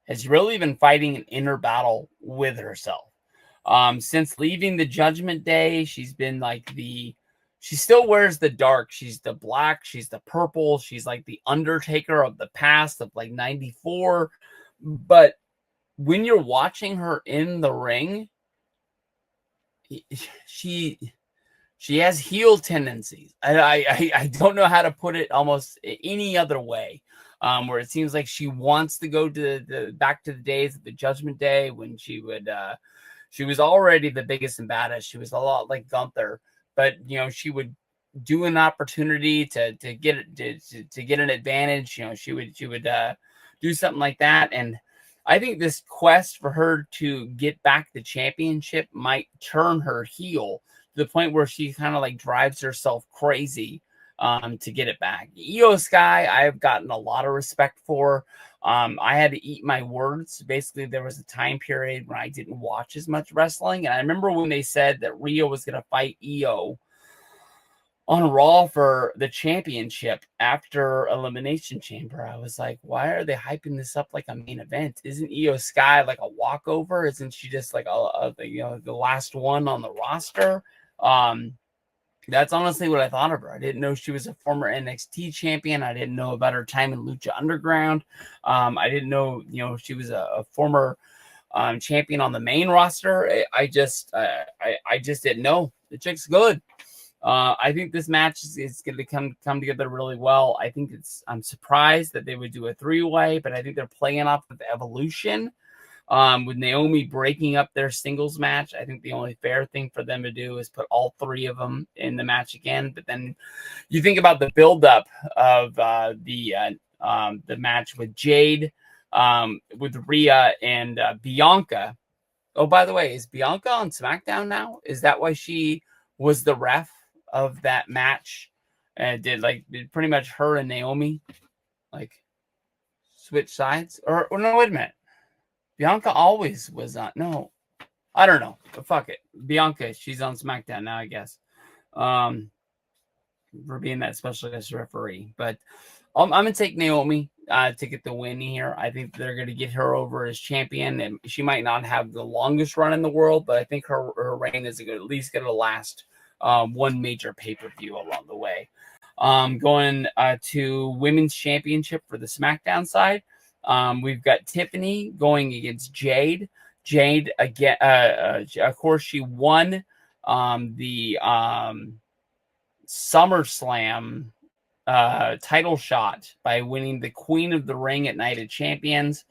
has really been fighting an inner battle with herself. Since leaving the Judgment Day, she's been like she still wears the dark. She's the black. She's the purple. She's like the Undertaker of the past of like 94. But when you're watching her in the ring, she has heel tendencies. I don't know how to put it almost any other way. Where it seems like she wants to go to back to the days of the Judgment Day when she was already the biggest and baddest. She was a lot like Gunther, but she would do an opportunity to get an advantage. She would do something like that. And I think this quest for her to get back the championship might turn her heel to the point where she kind of like drives herself crazy to get it back. Io Sky, I've gotten a lot of respect for. I had to eat my words. Basically, there was a time period when I didn't watch as much wrestling. And I remember when they said that Rio was going to fight Io on Raw for the championship after Elimination Chamber. I was like, why are they hyping this up like a main event? Isn't Io Sky like a walkover? Isn't she just like the last one on the roster? That's honestly what I thought of her. I didn't know she was a former NXT champion. I didn't know about her time in Lucha Underground. I didn't know, she was a former champion on the main roster. I just didn't know. The chick's good. I think this match is going to come together really well. I'm surprised that they would do a 3-way, but I think they're playing off of Evolution. With Naomi breaking up their singles match, I think the only fair thing for them to do is put all 3 of them in the match again. But then you think about the buildup of the match with Jade, with Rhea and Bianca. Oh, by the way, is Bianca on SmackDown now? Is that why she was the ref of that match? And did pretty much her and Naomi like switch sides? Or no, wait a minute. Bianca always was on. No, I don't know. But fuck it. Bianca, she's on SmackDown now, I guess. For being that special guest referee. But I'm going to take Naomi to get the win here. I think they're going to get her over as champion. And she might not have the longest run in the world, but I think her reign is at least going to last one major pay-per-view along the way. Going to Women's Championship for the SmackDown side. We've got Tiffany going against Jade. Jade, again, of course, she won the SummerSlam title shot by winning the Queen of the Ring at Night of Champions.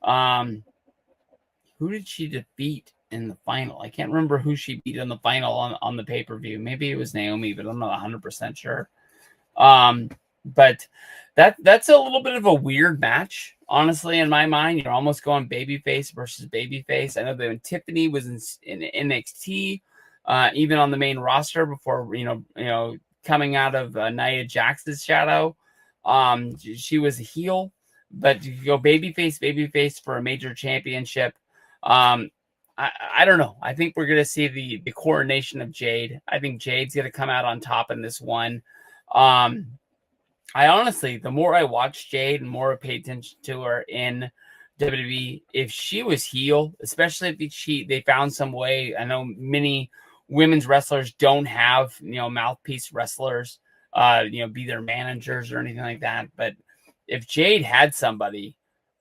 Who did she defeat in the final? I can't remember who she beat in the final on the pay-per-view. Maybe it was Naomi, but I'm not 100% sure. But that's a little bit of a weird match, honestly, in my mind. You're almost going babyface versus babyface. I know that when Tiffany was in NXT, even on the main roster before, coming out of Nia Jax's shadow, she was a heel. But you go babyface for a major championship. I don't know. I think we're going to see the coronation of Jade. I think Jade's going to come out on top in this one. I honestly, the more I watch Jade and more I pay attention to her in WWE, if she was heel, especially if they found some way. I know many women's wrestlers don't have, mouthpiece wrestlers, be their managers or anything like that. But if Jade had somebody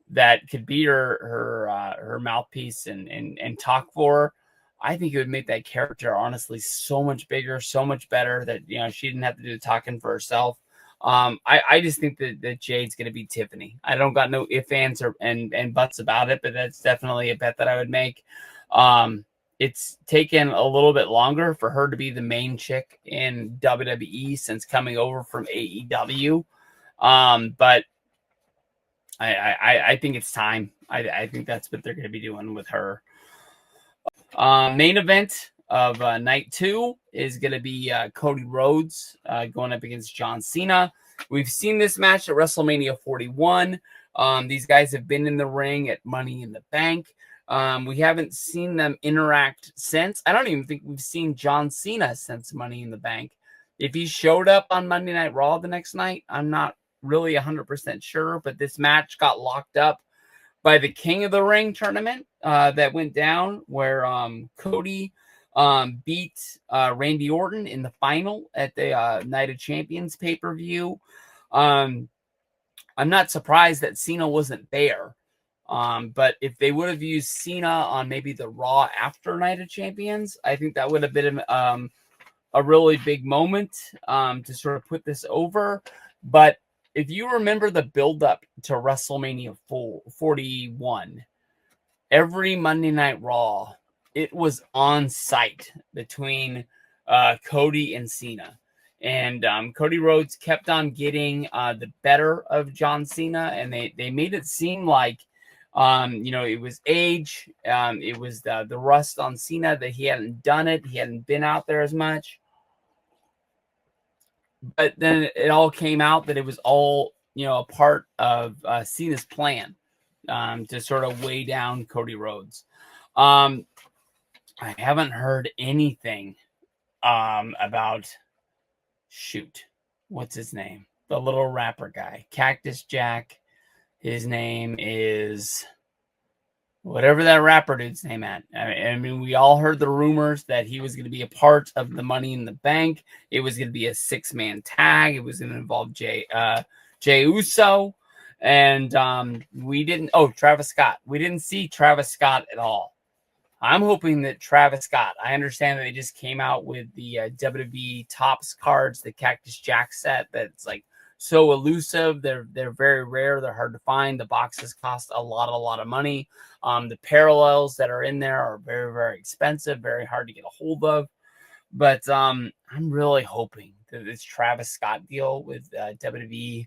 that could be her mouthpiece and talk for her, I think it would make that character honestly so much bigger, so much better that, she didn't have to do the talking for herself. I just think that Jade's going to be Tiffany. I don't got no ifs, ands, and buts about it, but that's definitely a bet that I would make. It's taken a little bit longer for her to be the main chick in WWE since coming over from AEW. But I think it's time. I think that's what they're going to be doing with her. Main event of night 2 is going to be Cody Rhodes going up against John Cena. We've seen this match at WrestleMania 41. These guys have been in the ring at Money in the Bank. We haven't seen them interact since. I don't even think we've seen John Cena since Money in the Bank. If he showed up on Monday Night Raw the next night, I'm not really 100% sure, but this match got locked up by the King of the Ring tournament that went down, where Cody beat Randy Orton in the final at the Night of Champions pay-per-view. I'm not surprised that Cena wasn't there. But if they would have used Cena on maybe the Raw after Night of Champions, I think that would have been a really big moment to sort of put this over. But if you remember the build-up to WrestleMania 41, every Monday Night Raw, it was on site between Cody and Cena. And Cody Rhodes kept on getting the better of John Cena, and they made it seem like, it was age. It was the rust on Cena, that he hadn't done it. He hadn't been out there as much. But then it all came out that it was all, a part of Cena's plan to sort of weigh down Cody Rhodes. I haven't heard anything about, what's his name? The little rapper guy, Cactus Jack. His name is whatever that rapper dude's name at. I mean, we all heard the rumors that he was going to be a part of the Money in the Bank. It was going to be a 6-man tag. It was going to involve Jey Uso. And we didn't. Oh, Travis Scott. We didn't see Travis Scott at all. I'm hoping that Travis Scott. I understand that they just came out with the WWE Topps cards, the Cactus Jack set. That's like so elusive. They're very rare. They're hard to find. The boxes cost a lot of money. The parallels that are in there are very, very expensive, very hard to get a hold of. But I'm really hoping that this Travis Scott deal with WWE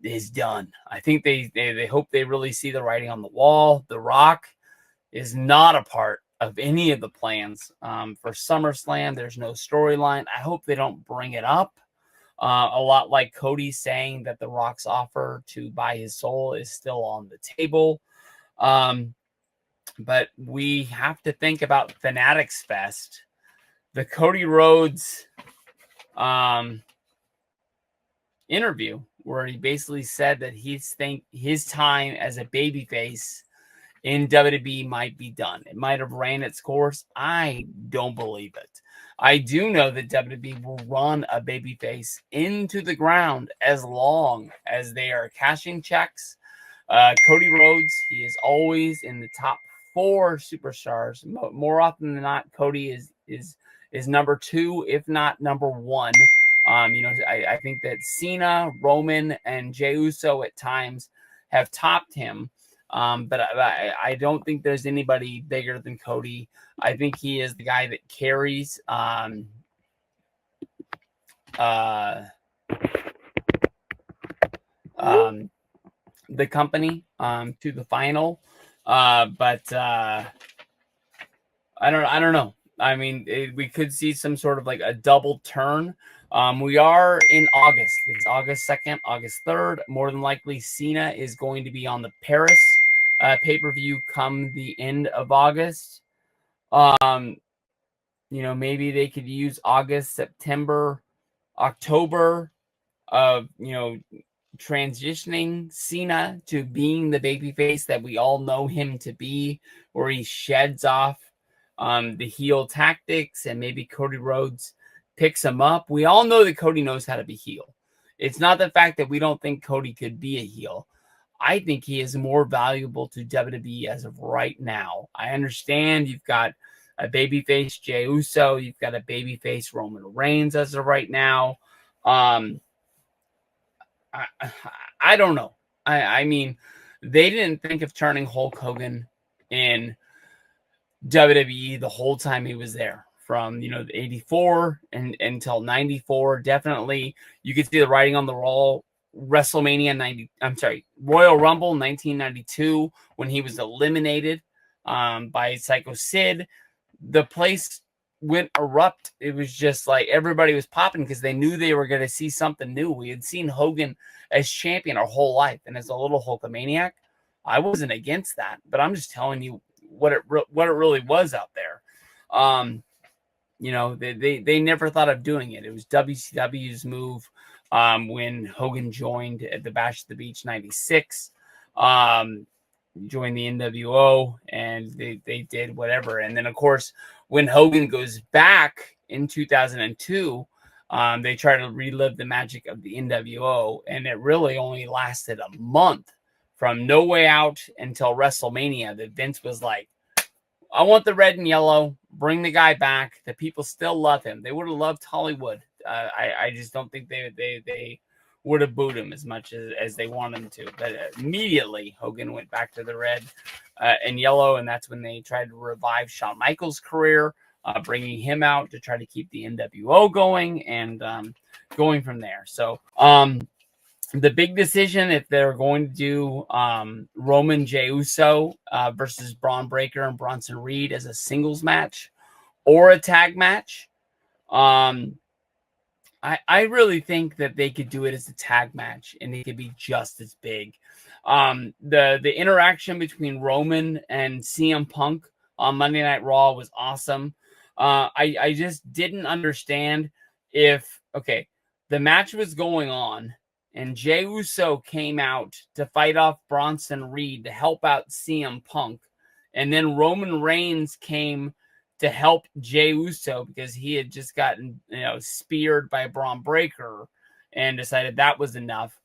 is done. I think they hope they really see the writing on the wall. The Rock is not a part of any of the plans for SummerSlam. There's no storyline. I hope they don't bring it up. A lot like Cody saying that The Rock's offer to buy his soul is still on the table. But we have to think about Fanatics Fest. The Cody Rhodes interview, where he basically said that his time as a babyface in WWE might be done. It might have ran its course. I don't believe it. I do know that WWE will run a babyface into the ground as long as they are cashing checks. Cody Rhodes, he is always in the top 4 superstars. More often than not, Cody is number 2, if not number 1. I think that Cena, Roman, and Jey Uso at times have topped him. But I don't think there's anybody bigger than Cody. I think he is the guy that carries the company to the final. But I don't know. I mean, we could see some sort of like a double turn. We are in August. It's August 2nd, August 3rd. More than likely, Cena is going to be on the Paris pay-per-view come the end of August. Maybe they could use August, September, October of, transitioning Cena to being the babyface that we all know him to be, where he sheds off the heel tactics, and maybe Cody Rhodes picks him up. We all know that Cody knows how to be heel. It's not the fact that we don't think Cody could be a heel. I think he is more valuable to WWE as of right now. I understand you've got a babyface Jey Uso, you've got a babyface Roman Reigns as of right now. I don't know. I mean, they didn't think of turning Hulk Hogan in WWE the whole time he was there, from 84 and until 94. Definitely, you could see the writing on the wall. Royal Rumble 1992, when he was eliminated by Psycho Sid. The place went erupt. It was just like everybody was popping because they knew they were going to see something new. We had seen Hogan as champion our whole life, and as a little Hulkamaniac, I wasn't against that, but I'm just telling you what it really was out there. They never thought of doing it. It was WCW's move when Hogan joined at the Bash at the Beach 96. join the NWO, and they did whatever. And then, of course, when Hogan goes back in 2002, they try to relive the magic of the NWO, and it really only lasted a month from No Way Out until WrestleMania. That Vince was like, I want the red and yellow. Bring the guy back. The people still love him. They would have loved Hollywood. I just don't think they would have booed him as much as they wanted him to. But immediately, Hogan went back to the red and yellow, and that's when they tried to revive Shawn Michaels' career, bringing him out to try to keep the NWO going and going from there. So the big decision, if they're going to do Roman J. Uso versus Braun Breaker and Bronson Reed as a singles match or a tag match, I really think that they could do it as a tag match, and it could be just as big. The interaction between Roman and CM Punk on Monday Night Raw was awesome. I just didn't understand if, okay, the match was going on, and Jey Uso came out to fight off Bronson Reed to help out CM Punk, and then Roman Reigns came to help Jey Uso because he had just gotten, speared by Braun Breaker and decided that was enough.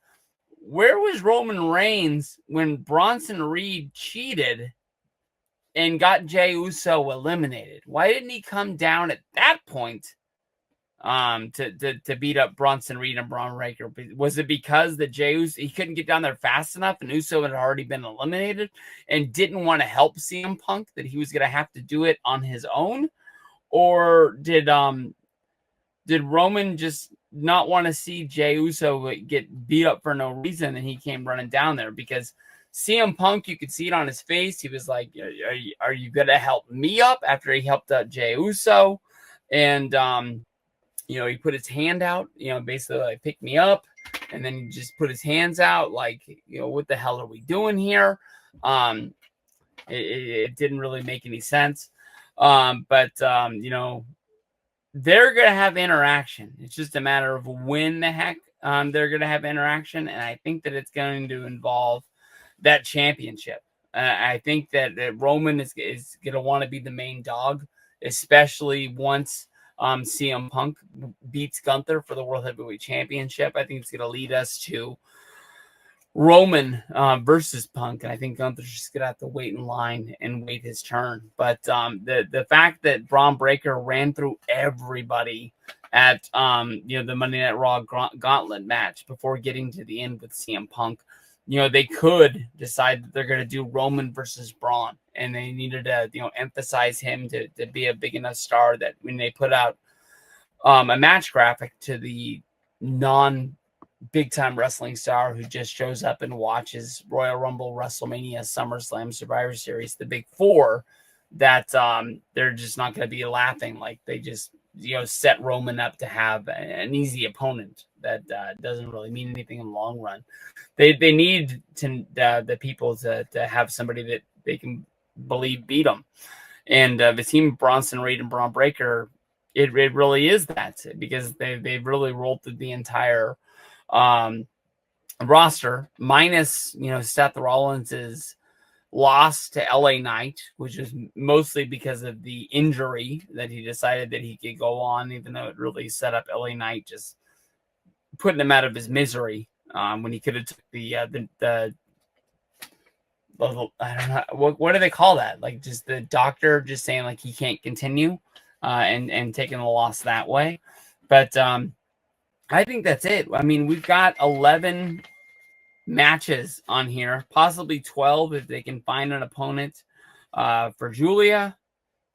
Where was Roman Reigns when Bronson Reed cheated and got Jey Uso eliminated? Why didn't he come down at that point to beat up Bronson Reed and Braun Breaker? Was it because the Jey Uso, he couldn't get down there fast enough and Uso had already been eliminated and didn't want to help CM Punk, that he was going to have to do it on his own? Or did Roman just not want to see Jey Uso get beat up for no reason and he came running down there? Because CM Punk, you could see it on his face. He was like, are you going to help me up after he helped out Jey Uso? And, he put his hand out, basically like, pick me up. And then he just put his hands out like, what the hell are we doing here? It didn't really make any sense. But they're going to have interaction. It's just a matter of when the heck they're going to have interaction. And I think that it's going to involve that championship. I think that Roman is going to want to be the main dog, especially once CM Punk beats Gunther for the World Heavyweight Championship. I think it's going to lead us to Roman versus Punk, and I think Gunther's just going to have to wait in line and wait his turn. But the fact that Braun Breaker ran through everybody at the Monday Night Raw gauntlet match before getting to the end with CM Punk, they could decide that they're going to do Roman versus Braun, and they needed to, emphasize him to be a big enough star that when they put out a match graphic to the non-big time wrestling star who just shows up and watches Royal Rumble, WrestleMania, SummerSlam, Survivor Series, the big four, that they're just not going to be laughing like they just, set Roman up to have an easy opponent that doesn't really mean anything in the long run. They need to the people to have somebody that they can believe beat them. And the team Bronson Reed and Braun Breaker, it really is that, because they've really rolled through the entire roster, minus Seth Rollins's loss to LA Knight, which is mostly because of the injury that he decided that he could go on, even though it really set up LA Knight, just putting him out of his misery when he could have took the I don't know, what do they call that? Like, just the doctor just saying like he can't continue and taking the loss that way. But I think that's it. I mean, we've got 11 matches on here, possibly 12 if they can find an opponent for Julia.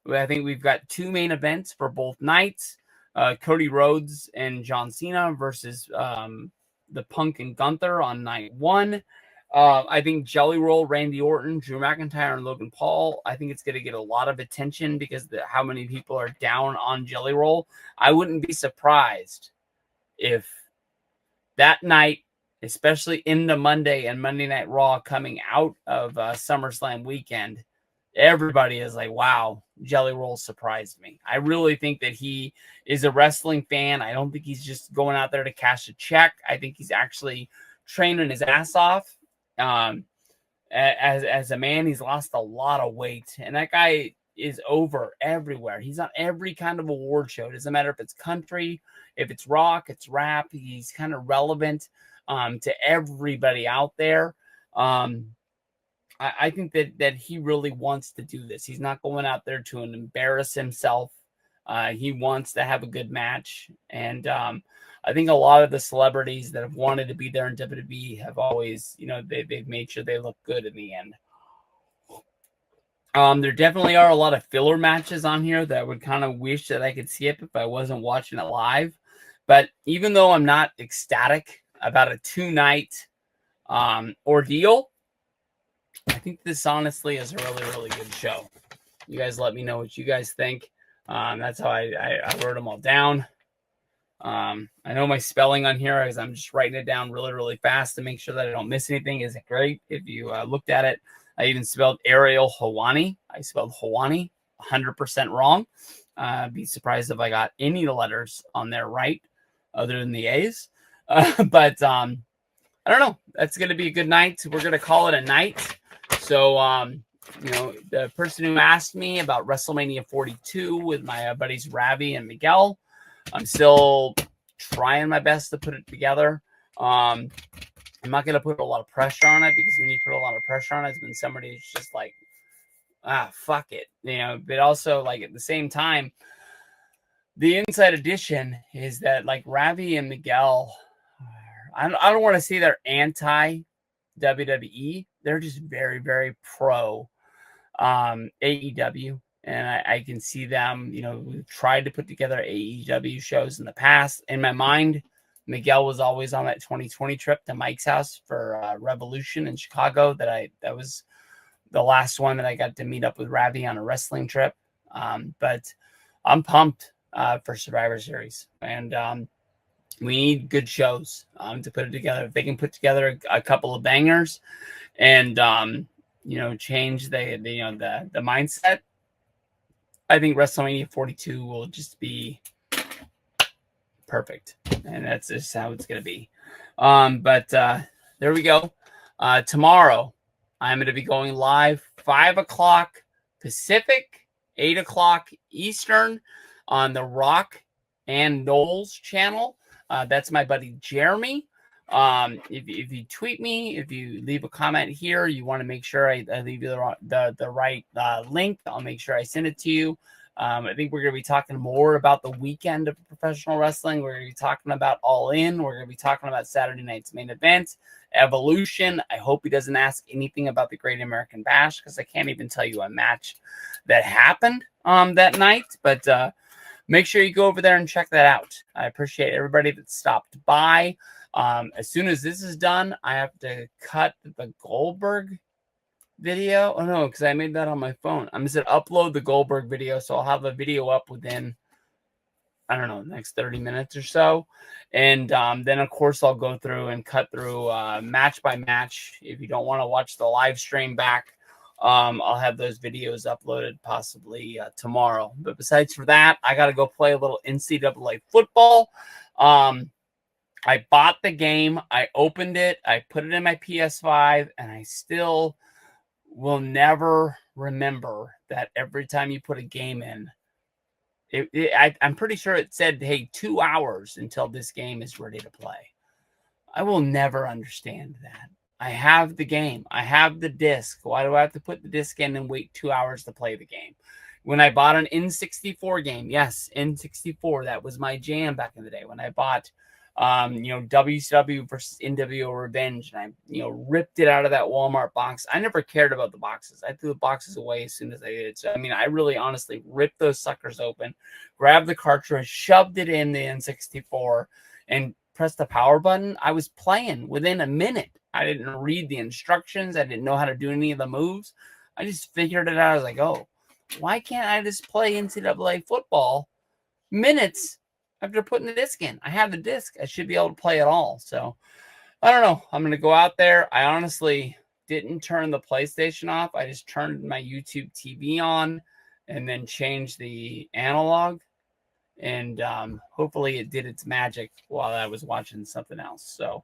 I think we've got 2 main events for both nights. Cody Rhodes and John Cena versus the Punk and Gunther on night 1. I think Jelly Roll, Randy Orton, Drew McIntyre, and Logan Paul, I think it's going to get a lot of attention because how many people are down on Jelly Roll. I wouldn't be surprised if that night, especially into Monday and Monday Night Raw coming out of SummerSlam weekend, everybody is like, wow, Jelly Roll surprised me. I really think that he is a wrestling fan. I don't think he's just going out there to cash a check. I think he's actually training his ass off. as a man, he's lost a lot of weight, and that guy is over everywhere. He's on every kind of award show. It doesn't matter if it's country, if it's rock, it's rap. He's kind of relevant to everybody out there. I think that he really wants to do this. He's not going out there to embarrass himself. He wants to have a good match. And I think a lot of the celebrities that have wanted to be there in WWE have always, they've made sure they look good in the end. There definitely are a lot of filler matches on here that I would kind of wish that I could skip if I wasn't watching it live. But even though I'm not ecstatic about a 2-night ordeal, I think this honestly is a really, really good show. You guys let me know what you guys think. That's how I wrote them all down. I know my spelling on here, as I'm just writing it down really, really fast to make sure that I don't miss anything, isn't great. If you looked at it, I even spelled Ariel Hawani. I spelled Hawani 100% wrong. Be surprised if I got any of the letters on there right, other than the A's. But I don't know. That's going to be a good night. We're going to call it a night. So, the person who asked me about WrestleMania 42 with my buddies Ravi and Miguel, I'm still trying my best to put it together. I'm not going to put a lot of pressure on it, because when you put a lot of pressure on it, it's when somebody's just like, fuck it. But also, like, at the same time, the inside edition is that, like, Ravi and Miguel, I don't want to say they're anti-WWE. They're just very, very pro AEW. And I can see them, we've tried to put together AEW shows in the past. In my mind, Miguel was always on that 2020 trip to Mike's house for Revolution in Chicago. That was the last one that I got to meet up with Ravi on a wrestling trip. But I'm pumped for Survivor Series. And we need good shows to put it together. If they can put together a couple of bangers and, change the mindset, I think WrestleMania 42 will just be perfect. And that's just how it's going to be. But there we go. Tomorrow, I'm going to be going live 5 o'clock Pacific, 8 o'clock Eastern on the Rock and Knowles channel. That's my buddy Jeremy. If you tweet me, if you leave a comment here, you want to make sure I leave you the right link, I'll make sure I send it to you. I think we're going to be talking more about the weekend of professional wrestling. We're going to be talking about All In. We're going to be talking about Saturday night's main event, Evolution. I hope he doesn't ask anything about the Great American Bash, because I can't even tell you a match that happened that night. But make sure you go over there and check that out. I appreciate everybody that stopped by. As soon as this is done, I have to cut the Goldberg video. Oh no, because I made that on my phone. I'm just going to upload the Goldberg video, so I'll have a video up within, I don't know, the next 30 minutes or so. And then, of course, I'll go through and cut through match by match. If you don't want to watch the live stream back, I'll have those videos uploaded possibly tomorrow. But besides for that, I got to go play a little NCAA football. I bought the game, I opened it, I put it in my PS5, and I still will never remember that every time you put a game in, I'm pretty sure it said, hey, 2 hours until this game is ready to play. I will never understand that. I have the game. I have the disc. Why do I have to put the disc in and wait 2 hours to play the game? When I bought an N64 game, yes, N64, that was my jam back in the day. When I bought WCW versus NWO Revenge, and I, ripped it out of that Walmart box. I never cared about the boxes. I threw the boxes away as soon as I did. So, I really honestly ripped those suckers open, grabbed the cartridge, shoved it in the N64, and pressed the power button. I was playing within a minute. I didn't read the instructions. I didn't know how to do any of the moves. I just figured it out. I was like, oh, why can't I just play NCAA football minutes after putting the disc in? I have the disc. I should be able to play it all. So I don't know. I'm going to go out there. I honestly didn't turn the PlayStation off. I just turned my YouTube TV on and then changed the analog. And hopefully it did its magic while I was watching something else. So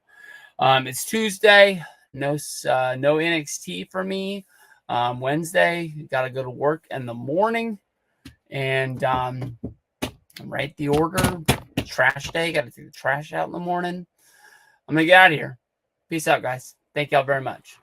it's Tuesday. no NXT for me. Wednesday, got to go to work in the morning, and write the order. Trash day, got to take the trash out in the morning. I'm gonna get out of here. Peace out, guys. Thank y'all very much.